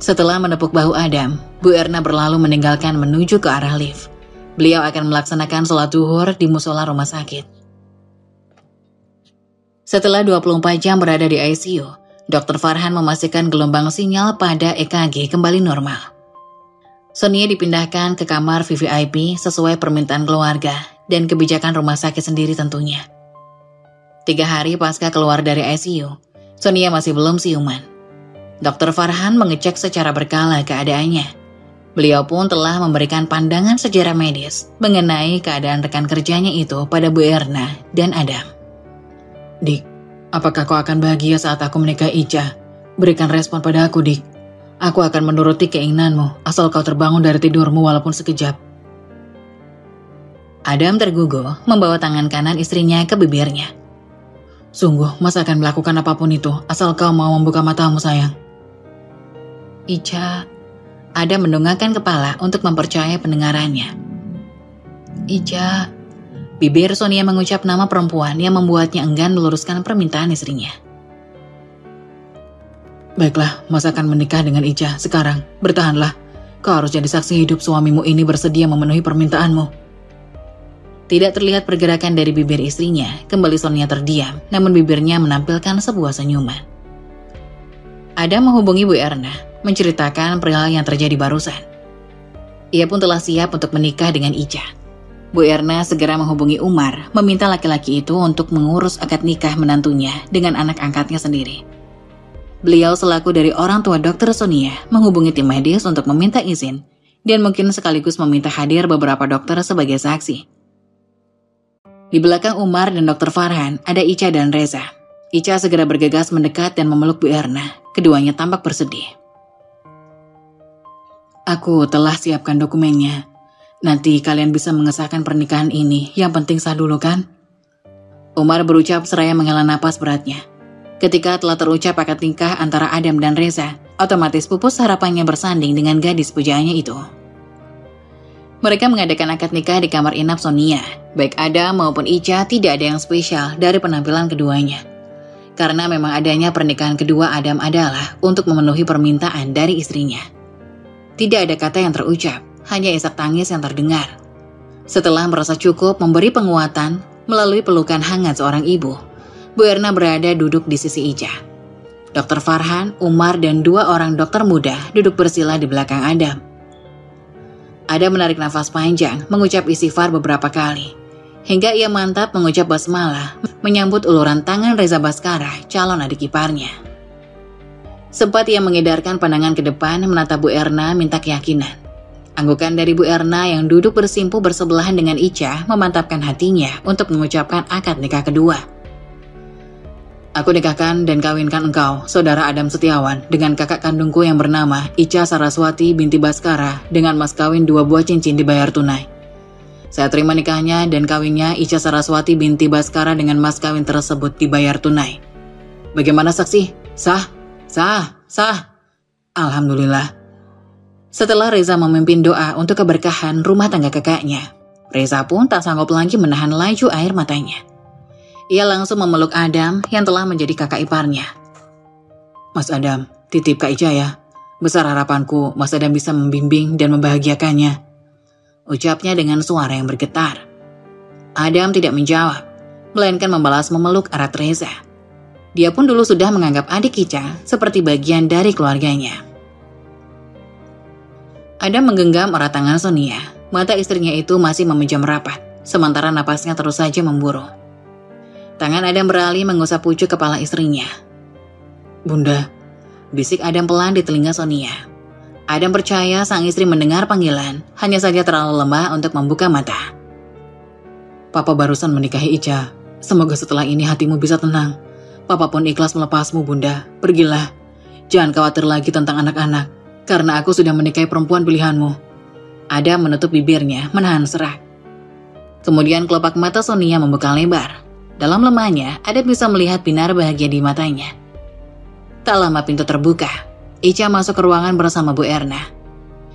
A: Setelah menepuk bahu Adam, Bu Erna berlalu meninggalkan menuju ke arah lift. Beliau akan melaksanakan sholat zuhur di musola rumah sakit. Setelah 24 jam berada di ICU, Dr. Farhan memastikan gelombang sinyal pada EKG kembali normal. Sonia dipindahkan ke kamar VVIP sesuai permintaan keluarga dan kebijakan rumah sakit sendiri tentunya. 3 hari pasca keluar dari ICU, Sonia masih belum siuman. Dr. Farhan mengecek secara berkala keadaannya. Beliau pun telah memberikan pandangan sejarah medis mengenai keadaan rekan kerjanya itu pada Bu Erna dan Adam. Dik, apakah kau akan bahagia saat aku menikahi Ica? Berikan respon pada aku, Dik. Aku akan menuruti keinginanmu, asal kau terbangun dari tidurmu walaupun sekejap. Adam terguguh membawa tangan kanan istrinya ke bibirnya. Sungguh, Mas akan melakukan apapun itu, asal kau mau membuka matamu, sayang. Ica. Adam mendongakkan kepala untuk mempercayai pendengarannya. Ica. Bibir Sonia mengucap nama perempuan yang membuatnya enggan meluruskan permintaan istrinya. Baiklah, Mas akan menikah dengan Ica. Sekarang, bertahanlah. Kau harus jadi saksi hidup suamimu ini bersedia memenuhi permintaanmu. Tidak terlihat pergerakan dari bibir istrinya, kembali Sonia terdiam, namun bibirnya menampilkan sebuah senyuman. Adam menghubungi Bu Erna, menceritakan perihal yang terjadi barusan. Ia pun telah siap untuk menikah dengan Ica. Bu Erna segera menghubungi Umar, meminta laki-laki itu untuk mengurus akad nikah menantunya dengan anak angkatnya sendiri. Beliau selaku dari orang tua Dr. Sonia menghubungi tim medis untuk meminta izin, dan mungkin sekaligus meminta hadir beberapa dokter sebagai saksi. Di belakang Umar dan Dr. Farhan ada Ica dan Reza. Ica segera bergegas mendekat dan memeluk Bu Erna. Keduanya tampak bersedih. Aku telah siapkan dokumennya. Nanti kalian bisa mengesahkan pernikahan ini. Yang penting sah dulu kan? Umar berucap seraya menghela napas beratnya. Ketika telah terucap akad nikah antara Adam dan Reza, otomatis pupus harapannya bersanding dengan gadis pujaannya itu. Mereka mengadakan akad nikah di kamar inap Sonia. Baik Adam maupun Ica tidak ada yang spesial dari penampilan keduanya. Karena memang adanya pernikahan kedua Adam adalah untuk memenuhi permintaan dari istrinya. Tidak ada kata yang terucap, hanya isak tangis yang terdengar. Setelah merasa cukup memberi penguatan melalui pelukan hangat seorang ibu, Bu Erna berada duduk di sisi Ica. Dr. Farhan, Umar, dan 2 orang dokter muda duduk bersila di belakang Adam. Adam menarik nafas panjang, mengucap istighfar beberapa kali. Hingga ia mantap mengucap basmalah, menyambut uluran tangan Reza Baskara, calon adik iparnya. Sempat ia mengedarkan pandangan ke depan menatap Bu Erna minta keyakinan. Anggukan dari Bu Erna yang duduk bersimpu bersebelahan dengan Ica memantapkan hatinya untuk mengucapkan akad nikah kedua. Aku nikahkan dan kawinkan engkau, saudara Adam Setiawan, dengan kakak kandungku yang bernama Ica Saraswati binti Baskara dengan mas kawin 2 buah cincin dibayar tunai. Saya terima nikahnya dan kawinnya Ica Saraswati binti Baskara dengan mas kawin tersebut dibayar tunai. Bagaimana saksi? Sah? Sah? Sah? Alhamdulillah. Setelah Reza memimpin doa untuk keberkahan rumah tangga kakaknya, Reza pun tak sanggup lagi menahan laju air matanya. Ia langsung memeluk Adam yang telah menjadi kakak iparnya. Mas Adam, titip Kak Ica ya. Besar harapanku Mas Adam bisa membimbing dan membahagiakannya. Ucapnya dengan suara yang bergetar. Adam tidak menjawab, melainkan membalas memeluk erat Reza. Dia pun dulu sudah menganggap adik Ica seperti bagian dari keluarganya. Adam menggenggam erat tangan Sonia. Mata istrinya itu masih memejam rapat, sementara napasnya terus saja memburu. Tangan Adam beralih mengusap pucuk kepala istrinya. Bunda, bisik Adam pelan di telinga Sonia. Adam percaya sang istri mendengar panggilan, hanya saja terlalu lemah untuk membuka mata. Papa barusan menikahi Ica. Semoga setelah ini hatimu bisa tenang. Papa pun ikhlas melepasmu, Bunda. Pergilah. Jangan khawatir lagi tentang anak-anak, karena aku sudah menikahi perempuan pilihanmu. Adam menutup bibirnya, menahan serak. Kemudian kelopak mata Sonia membuka lebar. Dalam lemahnya, Adam bisa melihat binar bahagia di matanya. Tak lama pintu terbuka. Ica masuk ke ruangan bersama Bu Erna.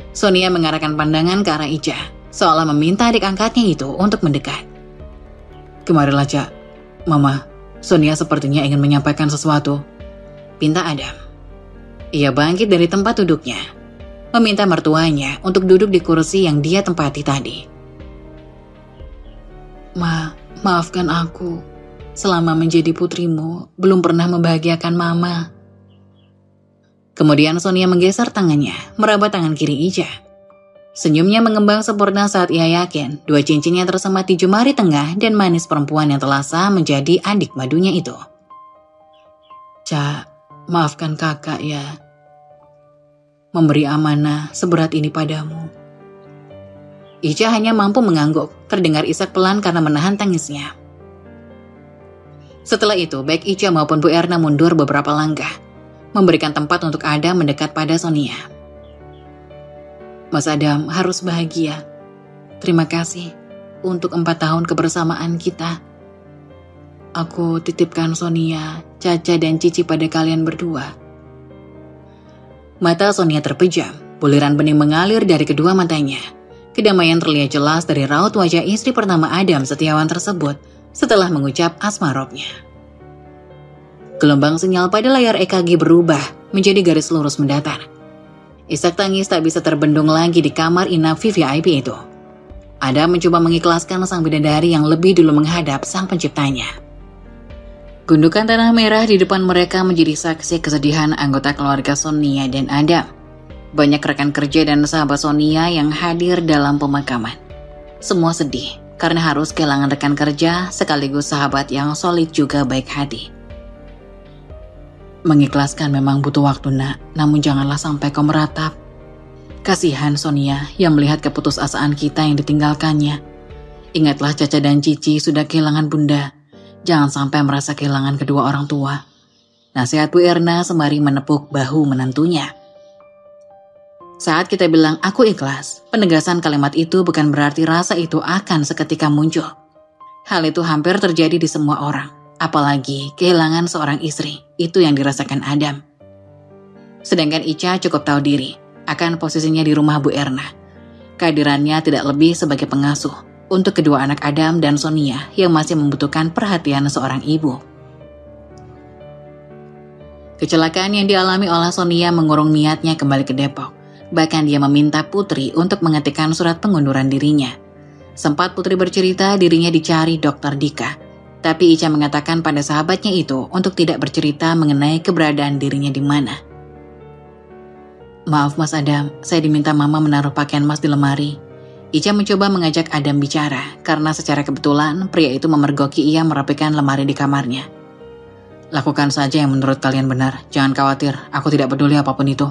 A: Sonia mengarahkan pandangan ke arah Ica, seolah meminta adik angkatnya itu untuk mendekat. Kemarilah, Cak. Mama, Sonia sepertinya ingin menyampaikan sesuatu, pinta Adam. Ia bangkit dari tempat duduknya, meminta mertuanya untuk duduk di kursi yang dia tempati tadi. Maafkan aku. Selama menjadi putrimu, belum pernah membahagiakan Mama. Kemudian Sonia menggeser tangannya, merabat tangan kiri Ica. Senyumnya mengembang sempurna saat ia yakin 2 cincinnya tersemat di jemari tengah dan manis perempuan yang telah sah menjadi adik madunya itu. Cak, maafkan kakak ya. Memberi amanah seberat ini padamu. Ica hanya mampu mengangguk, terdengar isak pelan karena menahan tangisnya. Setelah itu, baik Ica maupun Bu Erna mundur beberapa langkah, memberikan tempat untuk Adam mendekat pada Sonia. Mas Adam harus bahagia. Terima kasih untuk 4 tahun kebersamaan kita. Aku titipkan Sonia, Caca, dan Cici pada kalian berdua. Mata Sonia terpejam, buliran bening mengalir dari kedua matanya. Kedamaian terlihat jelas dari raut wajah istri pertama Adam Setiawan tersebut setelah mengucap asmarobnya. Gelombang sinyal pada layar EKG berubah menjadi garis lurus mendatar. Isak tangis tak bisa terbendung lagi di kamar inap VIP itu. Adam mencoba mengikhlaskan sang bidadari yang lebih dulu menghadap sang penciptanya. Gundukan tanah merah di depan mereka menjadi saksi kesedihan anggota keluarga Sonia dan Adam. Banyak rekan kerja dan sahabat Sonia yang hadir dalam pemakaman. Semua sedih karena harus kehilangan rekan kerja sekaligus sahabat yang solid juga baik hati. Mengikhlaskan memang butuh waktu, Nak, namun janganlah sampai kau meratap. Kasihan Sonia yang melihat keputusasaan kita yang ditinggalkannya. Ingatlah Caca dan Cici sudah kehilangan bunda. Jangan sampai merasa kehilangan kedua orang tua. Nasihat Bu Erna sembari menepuk bahu menantunya. Saat kita bilang aku ikhlas, penegasan kalimat itu bukan berarti rasa itu akan seketika muncul. Hal itu hampir terjadi di semua orang, apalagi kehilangan seorang istri, itu yang dirasakan Adam. Sedangkan Ica cukup tahu diri akan posisinya di rumah Bu Erna. Kehadirannya tidak lebih sebagai pengasuh untuk kedua anak Adam dan Sonia yang masih membutuhkan perhatian seorang ibu. Kecelakaan yang dialami oleh Sonia mengurung niatnya kembali ke Depok. Bahkan dia meminta Putri untuk mengetikkan surat pengunduran dirinya. Sempat Putri bercerita dirinya dicari Dr. Dika, tapi Ica mengatakan pada sahabatnya itu untuk tidak bercerita mengenai keberadaan dirinya di mana. Maaf Mas Adam, saya diminta Mama menaruh pakaian Mas di lemari. Ica mencoba mengajak Adam bicara, karena secara kebetulan pria itu memergoki ia merapikan lemari di kamarnya. Lakukan saja yang menurut kalian benar, jangan khawatir, aku tidak peduli apapun itu.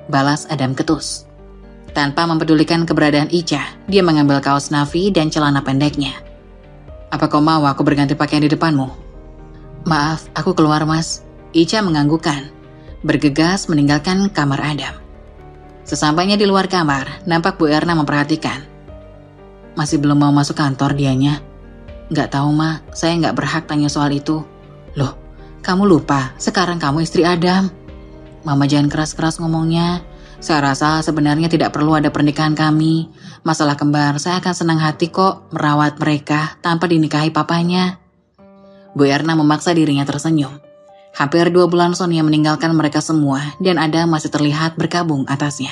A: Balas Adam ketus. Tanpa mempedulikan keberadaan Ica, dia mengambil kaos navy dan celana pendeknya. Apa kau mau aku berganti pakaian di depanmu? Maaf, aku keluar Mas. Ica menganggukkan, bergegas meninggalkan kamar Adam. Sesampainya di luar kamar, nampak Bu Erna memperhatikan. Masih belum mau masuk kantor dianya? Nggak tahu Ma, saya nggak berhak tanya soal itu. Loh, kamu lupa, sekarang kamu istri Adam. Mama jangan keras-keras ngomongnya. Saya rasa sebenarnya tidak perlu ada pernikahan kami. Masalah kembar, saya akan senang hati kok merawat mereka tanpa dinikahi papanya. Bu Erna memaksa dirinya tersenyum. Hampir 2 bulan Sonia meninggalkan mereka semua dan Adam masih terlihat berkabung atasnya.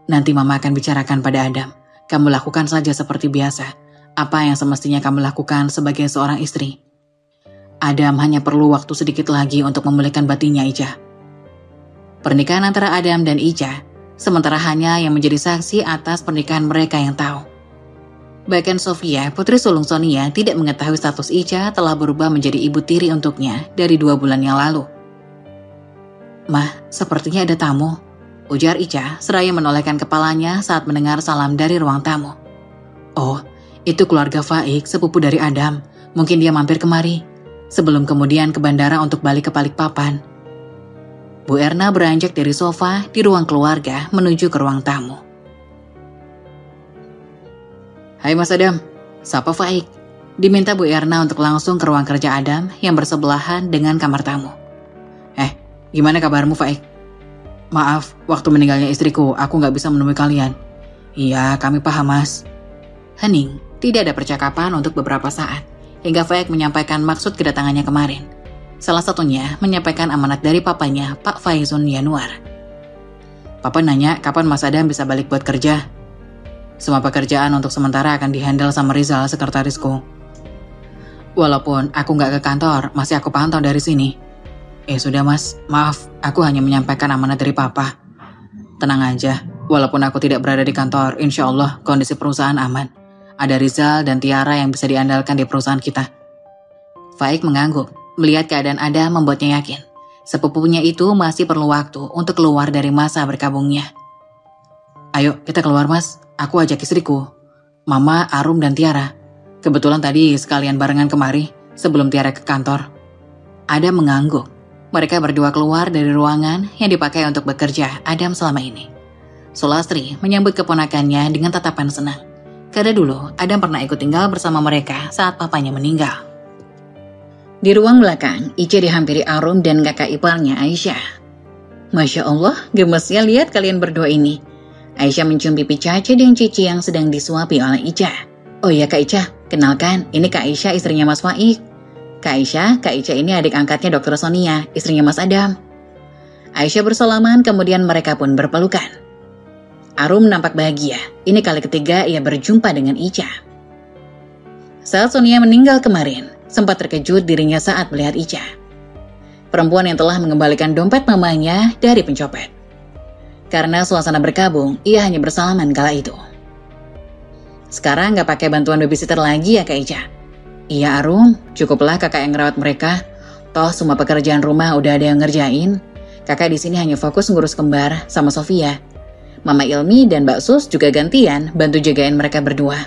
A: Nanti Mama akan bicarakan pada Adam. Kamu lakukan saja seperti biasa. Apa yang semestinya kamu lakukan sebagai seorang istri. Adam hanya perlu waktu sedikit lagi untuk memulihkan batinnya Ica. Pernikahan antara Adam dan Ica, sementara hanya yang menjadi saksi atas pernikahan mereka yang tahu. Bahkan Sofia, putri sulung Sonia, tidak mengetahui status Ica telah berubah menjadi ibu tiri untuknya dari 2 bulan yang lalu. Mah, sepertinya ada tamu, ujar Ica seraya menolehkan kepalanya saat mendengar salam dari ruang tamu. Oh, itu keluarga Faik, sepupu dari Adam. Mungkin dia mampir kemari, sebelum kemudian ke bandara untuk balik ke Balikpapan. Bu Erna beranjak dari sofa di ruang keluarga menuju ke ruang tamu. Hai Mas Adam, sapa Faik. Diminta Bu Erna untuk langsung ke ruang kerja Adam yang bersebelahan dengan kamar tamu. Gimana kabarmu Faik? Maaf, waktu meninggalnya istriku, aku gak bisa menemui kalian. Iya, kami paham Mas. Hening, tidak ada percakapan untuk beberapa saat, hingga Faik menyampaikan maksud kedatangannya kemarin. Salah satunya menyampaikan amanat dari papanya, Pak Faizun Yanuar. Papa nanya kapan Mas Adam bisa balik buat kerja. Semua pekerjaan untuk sementara akan dihandle sama Rizal, sekretarisku. Walaupun aku nggak ke kantor, masih aku pantau dari sini. Sudah Mas, maaf, aku hanya menyampaikan amanat dari Papa. Tenang aja, walaupun aku tidak berada di kantor, insya Allah kondisi perusahaan aman. Ada Rizal dan Tiara yang bisa diandalkan di perusahaan kita. Faik mengangguk. Melihat keadaan Adam membuatnya yakin, sepupunya itu masih perlu waktu untuk keluar dari masa berkabungnya. Ayo kita keluar Mas, aku ajak istriku, Mama, Arum dan Tiara. Kebetulan tadi sekalian barengan kemari sebelum Tiara ke kantor. Adam mengangguk. Mereka berdua keluar dari ruangan yang dipakai untuk bekerja Adam selama ini. Sulastri menyambut keponakannya dengan tatapan senang. Karena dulu Adam pernah ikut tinggal bersama mereka saat papanya meninggal. Di ruang belakang, Ica dihampiri Arum dan kakak iparnya Aisyah. Masya Allah, gemesnya lihat kalian berdua ini. Aisyah mencium pipi Caca dan Cici yang sedang disuapi oleh Ica. Oh ya Kak Ica, kenalkan, ini Kak Aisyah istrinya Mas Faik. Kak Ica ini adik angkatnya Dr. Sonia, istrinya Mas Adam. Aisyah bersalaman, kemudian mereka pun berpelukan. Arum nampak bahagia, ini kali ketiga ia berjumpa dengan Ica. Saat Sonia meninggal kemarin, sempat terkejut dirinya saat melihat Ica. Perempuan yang telah mengembalikan dompet mamanya dari pencopet. Karena suasana berkabung, ia hanya bersalaman kala itu. Sekarang gak pakai bantuan babysitter lagi ya Kak Ica? Iya Arum, cukuplah kakak yang ngerawat mereka. Toh semua pekerjaan rumah udah ada yang ngerjain. Kakak di sini hanya fokus ngurus kembar sama Sofia. Mama Ilmi dan Mbak Sus juga gantian bantu jagain mereka berdua.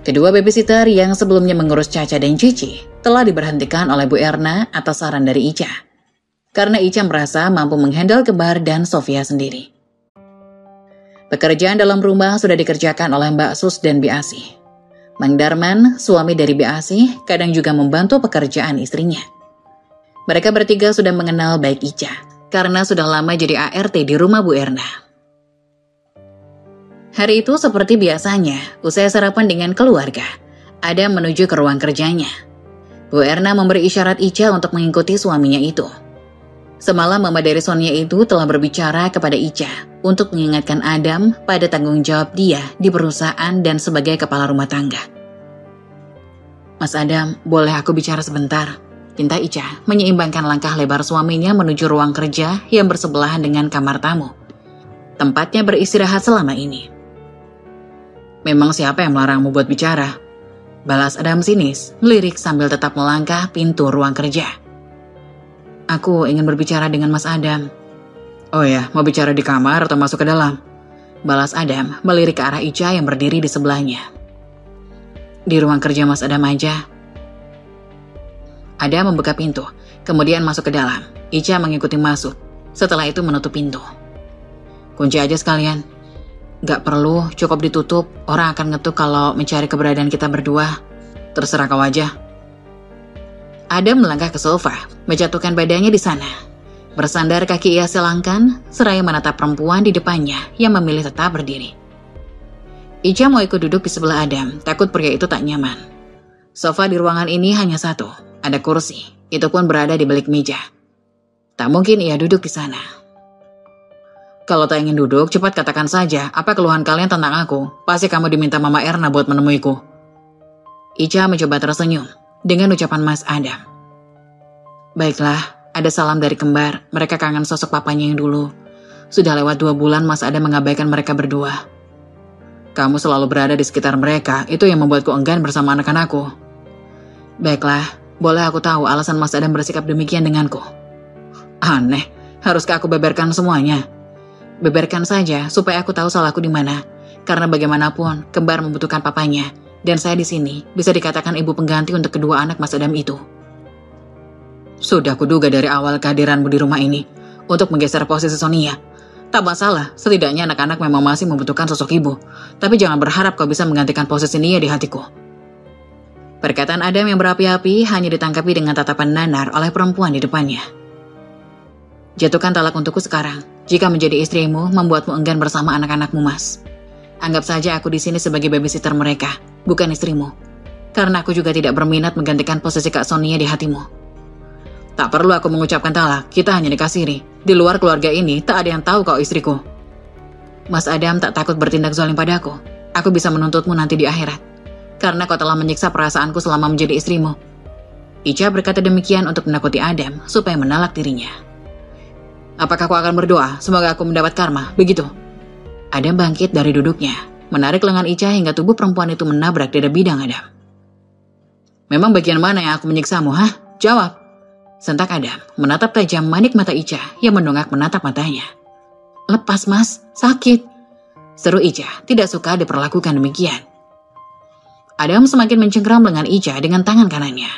A: Kedua babysitter yang sebelumnya mengurus Caca dan Cici telah diberhentikan oleh Bu Erna atas saran dari Ica. karena Ica merasa mampu menghandle kembar dan Sofia sendiri. Pekerjaan dalam rumah sudah dikerjakan oleh Mbak Sus dan Bi Asih. Mang Darman, suami dari Bi Asih, kadang juga membantu pekerjaan istrinya. Mereka bertiga sudah mengenal baik Ica, karena sudah lama jadi ART di rumah Bu Erna. Hari itu seperti biasanya, usai sarapan dengan keluarga, Adam menuju ke ruang kerjanya. Bu Erna memberi isyarat Ica untuk mengikuti suaminya itu. Semalam mama dari Sonia itu telah berbicara kepada Ica untuk mengingatkan Adam pada tanggung jawab dia di perusahaan dan sebagai kepala rumah tangga. Mas Adam, boleh aku bicara sebentar? Pinta Ica menyeimbangkan langkah lebar suaminya menuju ruang kerja yang bersebelahan dengan kamar tamu. Tempatnya beristirahat selama ini. Memang siapa yang melarangmu buat bicara? Balas Adam sinis, melirik sambil tetap melangkah pintu ruang kerja. Aku ingin berbicara dengan Mas Adam. Oh ya, mau bicara di kamar atau masuk ke dalam? Balas Adam, melirik ke arah Ica yang berdiri di sebelahnya. Di ruang kerja Mas Adam aja. Adam membuka pintu, kemudian masuk ke dalam. Ica mengikuti masuk, setelah itu menutup pintu. Kunci aja sekalian. Gak perlu, cukup ditutup. Orang akan ngetuk kalau mencari keberadaan kita berdua. Terserah kau aja. Adam melangkah ke sofa, menjatuhkan badannya di sana. Bersandar kaki ia selangkan, seraya menatap perempuan di depannya yang memilih tetap berdiri. Ica mau ikut duduk di sebelah Adam, takut pria itu tak nyaman. Sofa di ruangan ini hanya satu, ada kursi, itu pun berada di balik meja. Tak mungkin ia duduk di sana. Kalau tak ingin duduk, cepat katakan saja apa keluhan kalian tentang aku. Pasti kamu diminta Mama Erna buat menemuiku. Ica mencoba tersenyum dengan ucapan Mas Adam. Baiklah, ada salam dari kembar. Mereka kangen sosok papanya yang dulu. Sudah lewat 2 bulan Mas Adam mengabaikan mereka berdua. Kamu selalu berada di sekitar mereka, itu yang membuatku enggan bersama anak-anakku. Baiklah, boleh aku tahu alasan Mas Adam bersikap demikian denganku? Aneh, haruskah aku beberkan semuanya? Beberkan saja supaya aku tahu salahku di mana. Karena bagaimanapun, kembar membutuhkan papanya. Dan saya di sini bisa dikatakan ibu pengganti untuk kedua anak Mas Adam itu. Sudah kuduga dari awal kehadiranmu di rumah ini untuk menggeser posisi Sonia. Tak masalah, setidaknya anak-anak memang masih membutuhkan sosok ibu. Tapi jangan berharap kau bisa menggantikan posisi Nia di hatiku. Perkataan Adam yang berapi-api hanya ditangkapi dengan tatapan nanar oleh perempuan di depannya. Jatuhkan talak untukku sekarang. Jika menjadi istrimu membuatmu enggan bersama anak-anakmu, Mas. Anggap saja aku di sini sebagai babysitter mereka, bukan istrimu. Karena aku juga tidak berminat menggantikan posisi Kak Sonia di hatimu. Tak perlu aku mengucapkan talak, kita hanya dikasiri. Di luar keluarga ini, tak ada yang tahu kau istriku. Mas Adam tak takut bertindak zalim padaku. Aku bisa menuntutmu nanti di akhirat. Karena kau telah menyiksa perasaanku selama menjadi istrimu. Ica berkata demikian untuk menakuti Adam, supaya menalak dirinya. Apakah kau akan berdoa, semoga aku mendapat karma, begitu? Adam bangkit dari duduknya, menarik lengan Ica hingga tubuh perempuan itu menabrak dada bidang Adam. Memang bagian mana yang aku menyiksamu, hah? Jawab. Sentak Adam, menatap tajam manik mata Ica yang mendongak menatap matanya. Lepas Mas, sakit. Seru Ica, tidak suka diperlakukan demikian. Adam semakin mencengkeram lengan Ica dengan tangan kanannya.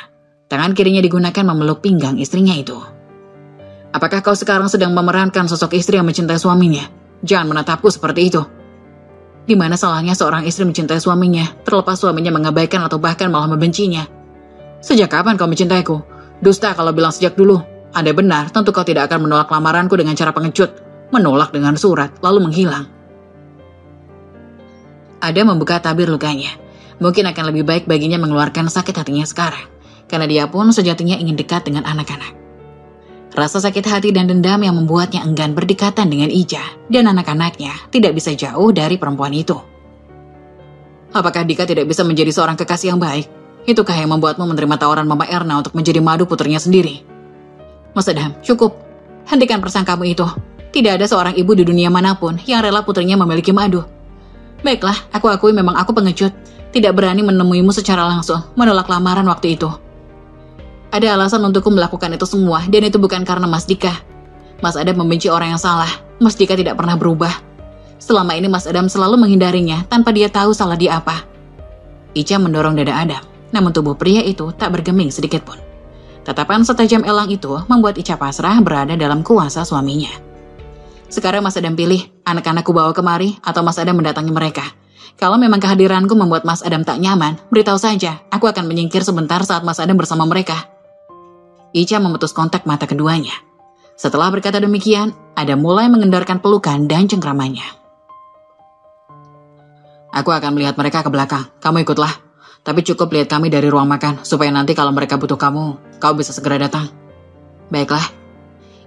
A: Tangan kirinya digunakan memeluk pinggang istrinya itu. Apakah kau sekarang sedang memerankan sosok istri yang mencintai suaminya? Jangan menatapku seperti itu. Di mana salahnya seorang istri mencintai suaminya, terlepas suaminya mengabaikan atau bahkan malah membencinya? Sejak kapan kau mencintaiku? Dusta kalau bilang sejak dulu. Andai benar, tentu kau tidak akan menolak lamaranku dengan cara pengecut. Menolak dengan surat, lalu menghilang. Ada membuka tabir lukanya. Mungkin akan lebih baik baginya mengeluarkan sakit hatinya sekarang. Karena dia pun sejatinya ingin dekat dengan anak-anak. Rasa sakit hati dan dendam yang membuatnya enggan berdekatan dengan Ica dan anak-anaknya tidak bisa jauh dari perempuan itu. Apakah Dika tidak bisa menjadi seorang kekasih yang baik? Itukah yang membuatmu menerima tawaran Mama Erna untuk menjadi madu putrinya sendiri? Mas Adam, cukup. Hentikan persangkamu itu. Tidak ada seorang ibu di dunia manapun yang rela putrinya memiliki madu. Baiklah, aku akui memang aku pengecut. Tidak berani menemuimu secara langsung, menolak lamaran waktu itu. Ada alasan untukku melakukan itu semua, dan itu bukan karena Mas Dika. Mas Adam membenci orang yang salah. Mas Dika tidak pernah berubah. Selama ini Mas Adam selalu menghindarinya tanpa dia tahu salah dia apa. Ica mendorong dada Adam, namun tubuh pria itu tak bergeming sedikit pun. Tatapan setajam elang itu membuat Ica pasrah berada dalam kuasa suaminya. Sekarang Mas Adam pilih, anak-anakku bawa kemari atau Mas Adam mendatangi mereka. Kalau memang kehadiranku membuat Mas Adam tak nyaman, beritahu saja, aku akan menyingkir sebentar saat Mas Adam bersama mereka. Ica memutus kontak mata keduanya. Setelah berkata demikian, Adam mulai mengendorkan pelukan dan cengkramannya. Aku akan melihat mereka ke belakang, kamu ikutlah. Tapi cukup lihat kami dari ruang makan, supaya nanti kalau mereka butuh kamu, kau bisa segera datang. Baiklah.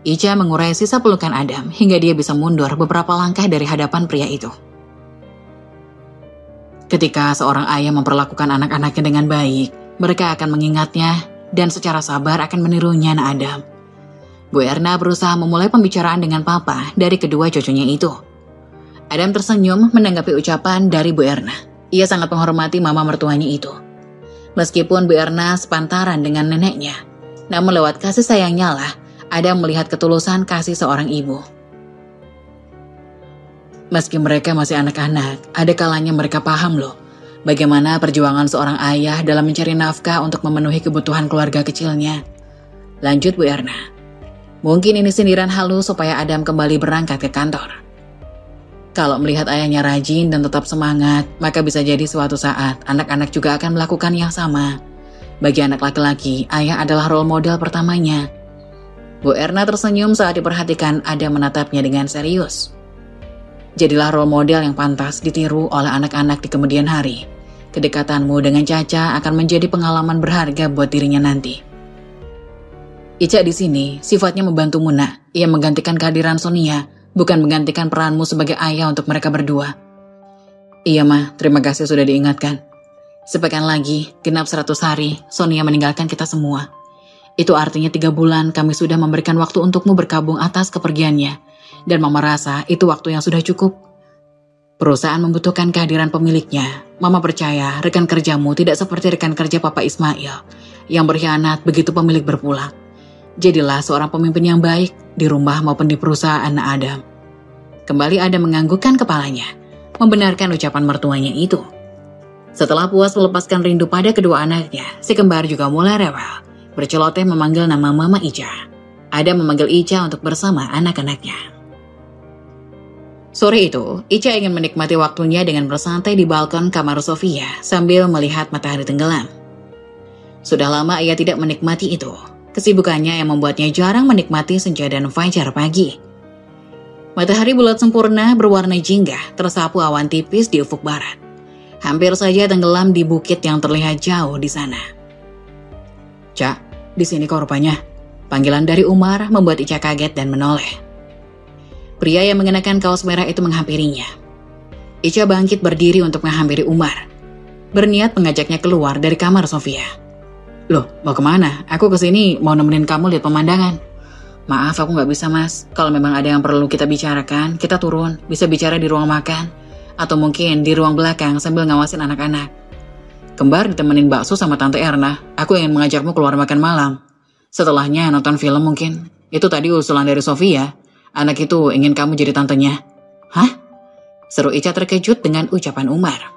A: Ica mengurai sisa pelukan Adam hingga dia bisa mundur beberapa langkah dari hadapan pria itu. Ketika seorang ayah memperlakukan anak-anaknya dengan baik, mereka akan mengingatnya dan secara sabar akan menirunya Adam. Bu Erna berusaha memulai pembicaraan dengan papa dari kedua cucunya itu. Adam tersenyum menanggapi ucapan dari Bu Erna. Ia sangat menghormati mama mertuanya itu. Meskipun Bu Erna sepantaran dengan neneknya, namun lewat kasih sayangnya lah, Adam melihat ketulusan kasih seorang ibu. Meski mereka masih anak-anak, ada kalanya mereka paham loh, bagaimana perjuangan seorang ayah dalam mencari nafkah untuk memenuhi kebutuhan keluarga kecilnya. Lanjut Bu Erna. Mungkin ini sindiran halus supaya Adam kembali berangkat ke kantor. Kalau melihat ayahnya rajin dan tetap semangat, maka bisa jadi suatu saat anak-anak juga akan melakukan yang sama. Bagi anak laki-laki, ayah adalah role model pertamanya. Bu Erna tersenyum saat diperhatikan Adam menatapnya dengan serius. Jadilah role model yang pantas ditiru oleh anak-anak di kemudian hari. Kedekatanmu dengan Caca akan menjadi pengalaman berharga buat dirinya nanti. Ica di sini sifatnya membantu Muna. Ia menggantikan kehadiran Sonia, bukan menggantikan peranmu sebagai ayah untuk mereka berdua. Iya Ma, terima kasih sudah diingatkan. Sepekan lagi, genap 100 hari, Sonia meninggalkan kita semua. Itu artinya 3 bulan kami sudah memberikan waktu untukmu berkabung atas kepergiannya. Dan Mama rasa itu waktu yang sudah cukup. Perusahaan membutuhkan kehadiran pemiliknya. Mama percaya rekan kerjamu tidak seperti rekan kerja Papa Ismail, yang berkhianat begitu pemilik berpulang. Jadilah seorang pemimpin yang baik di rumah maupun di perusahaan Adam. Kembali Adam menganggukkan kepalanya, membenarkan ucapan mertuanya itu. Setelah puas melepaskan rindu pada kedua anaknya, si kembar juga mulai rewel, berceloteh memanggil nama Mama Ica. Adam memanggil Ica untuk bersama anak-anaknya. Sore itu, Ica ingin menikmati waktunya dengan bersantai di balkon kamar Sofia sambil melihat matahari tenggelam. Sudah lama ia tidak menikmati itu. Kesibukannya yang membuatnya jarang menikmati senja dan fajar pagi. Matahari bulat sempurna berwarna jingga tersapu awan tipis di ufuk barat. Hampir saja tenggelam di bukit yang terlihat jauh di sana. Cak, di sini kok rupanya. Panggilan dari Umar membuat Ica kaget dan menoleh. Pria yang mengenakan kaos merah itu menghampirinya. Ica bangkit berdiri untuk menghampiri Umar. Berniat mengajaknya keluar dari kamar Sofia. Loh, mau kemana? Aku kesini mau nemenin kamu lihat pemandangan. Maaf, aku nggak bisa Mas. Kalau memang ada yang perlu kita bicarakan, kita turun. Bisa bicara di ruang makan. Atau mungkin di ruang belakang sambil ngawasin anak-anak. Kembar ditemenin bakso sama Tante Erna. Aku ingin mengajakmu keluar makan malam. Setelahnya nonton film mungkin. Itu tadi usulan dari Sofia. Anak itu ingin kamu jadi tantenya. Hah? Seru Ica terkejut dengan ucapan Umar.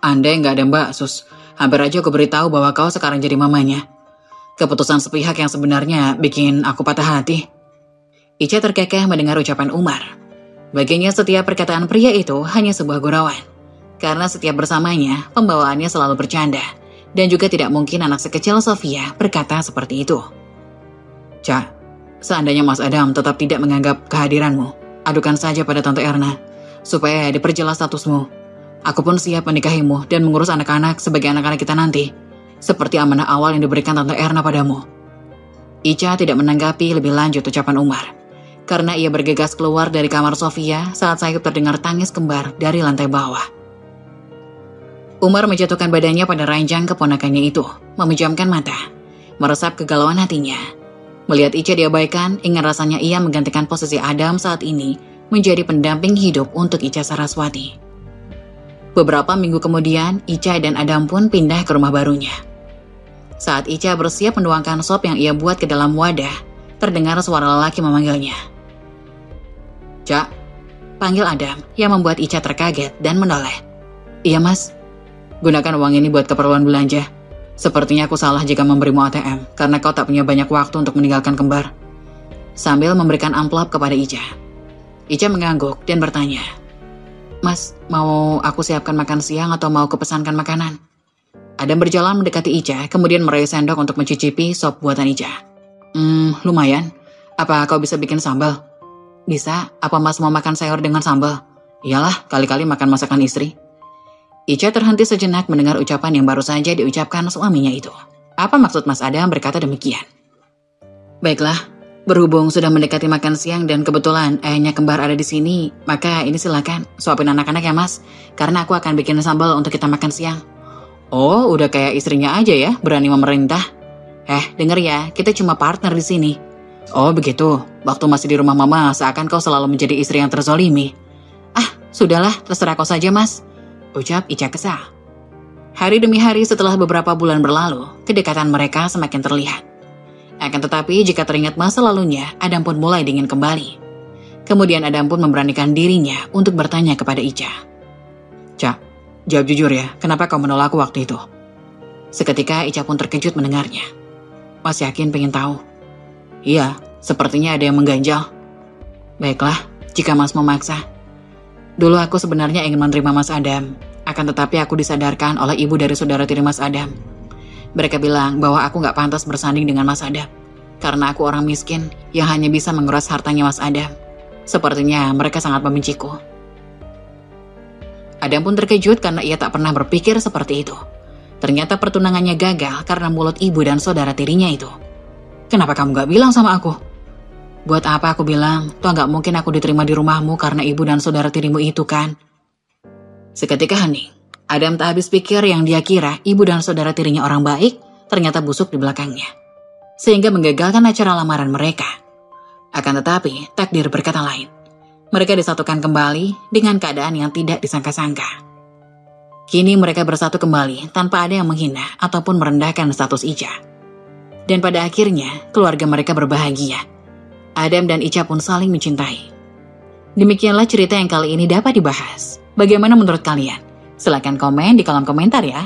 A: Andai nggak ada Mbak Sus, hampir aja aku beritahu bahwa kau sekarang jadi mamanya. Keputusan sepihak yang sebenarnya bikin aku patah hati. Ica terkekeh mendengar ucapan Umar. Baginya setiap perkataan pria itu hanya sebuah gurauan. Karena setiap bersamanya, pembawaannya selalu bercanda. Dan juga tidak mungkin anak sekecil Sofia berkata seperti itu. Ca, seandainya Mas Adam tetap tidak menganggap kehadiranmu, adukan saja pada Tante Erna, supaya diperjelas statusmu. Aku pun siap menikahimu dan mengurus anak-anak sebagai anak-anak kita nanti. Seperti amanah awal yang diberikan Tante Erna padamu. Ica tidak menanggapi lebih lanjut ucapan Umar. Karena ia bergegas keluar dari kamar Sofia saat sayup terdengar tangis kembar dari lantai bawah. Umar menjatuhkan badannya pada ranjang keponakannya itu, memejamkan mata, meresap kegalauan hatinya. Melihat Ica diabaikan, ingin rasanya ia menggantikan posisi Adam saat ini menjadi pendamping hidup untuk Ica Saraswati. Beberapa minggu kemudian, Ica dan Adam pun pindah ke rumah barunya. Saat Ica bersiap menuangkan sop yang ia buat ke dalam wadah, terdengar suara lelaki memanggilnya. Cak, panggil Adam yang membuat Ica terkaget dan menoleh. Iya Mas, gunakan uang ini buat keperluan belanja. Sepertinya aku salah jika memberimu ATM, karena kau tak punya banyak waktu untuk meninggalkan kembar. Sambil memberikan amplop kepada Ica. Ica mengangguk dan bertanya, Mas, mau aku siapkan makan siang atau mau kupesankan makanan? Adam berjalan mendekati Ica, kemudian meraih sendok untuk mencicipi sop buatan Ica. Lumayan. Apa kau bisa bikin sambal? Bisa. Apa Mas mau makan sayur dengan sambal? Iyalah, kali-kali makan masakan istri. Ica terhenti sejenak mendengar ucapan yang baru saja diucapkan suaminya itu. Apa maksud Mas Adam berkata demikian? Baiklah, berhubung sudah mendekati makan siang dan kebetulan ayahnya kembar ada di sini, maka ini silakan suapin anak-anak ya Mas, karena aku akan bikin sambal untuk kita makan siang. Oh, udah kayak istrinya aja ya, berani memerintah. Denger ya, kita cuma partner di sini. Oh begitu, waktu masih di rumah mama seakan kau selalu menjadi istri yang terzolimi. Sudahlah, terserah kau saja Mas, ucap Ica kesal. Hari demi hari setelah beberapa bulan berlalu, kedekatan mereka semakin terlihat. Akan tetapi jika teringat masa lalunya, Adam pun mulai dingin kembali. Kemudian Adam pun memberanikan dirinya untuk bertanya kepada Ica. Ca, jawab jujur ya, kenapa kau menolakku waktu itu? Seketika Ica pun terkejut mendengarnya. Mas yakin pengen tahu? Iya, sepertinya ada yang mengganjal. Baiklah, jika Mas memaksa. Dulu aku sebenarnya ingin menerima Mas Adam, akan tetapi aku disadarkan oleh ibu dari saudara tiri Mas Adam. Mereka bilang bahwa aku gak pantas bersanding dengan Mas Adam, karena aku orang miskin yang hanya bisa menguras hartanya Mas Adam. Sepertinya mereka sangat membenciku. Adam pun terkejut karena ia tak pernah berpikir seperti itu. Ternyata pertunangannya gagal karena mulut ibu dan saudara tirinya itu. Kenapa kamu gak bilang sama aku? Buat apa aku bilang, toh gak mungkin aku diterima di rumahmu karena ibu dan saudara tirimu itu kan? Seketika hening, Adam tak habis pikir yang dia kira ibu dan saudara tirinya orang baik, ternyata busuk di belakangnya. Sehingga menggagalkan acara lamaran mereka. Akan tetapi, takdir berkata lain. Mereka disatukan kembali dengan keadaan yang tidak disangka-sangka. Kini mereka bersatu kembali tanpa ada yang menghina ataupun merendahkan status Ica. Dan pada akhirnya, keluarga mereka berbahagia. Adam dan Ica pun saling mencintai. Demikianlah cerita yang kali ini dapat dibahas. Bagaimana menurut kalian? Silahkan komen di kolom komentar ya.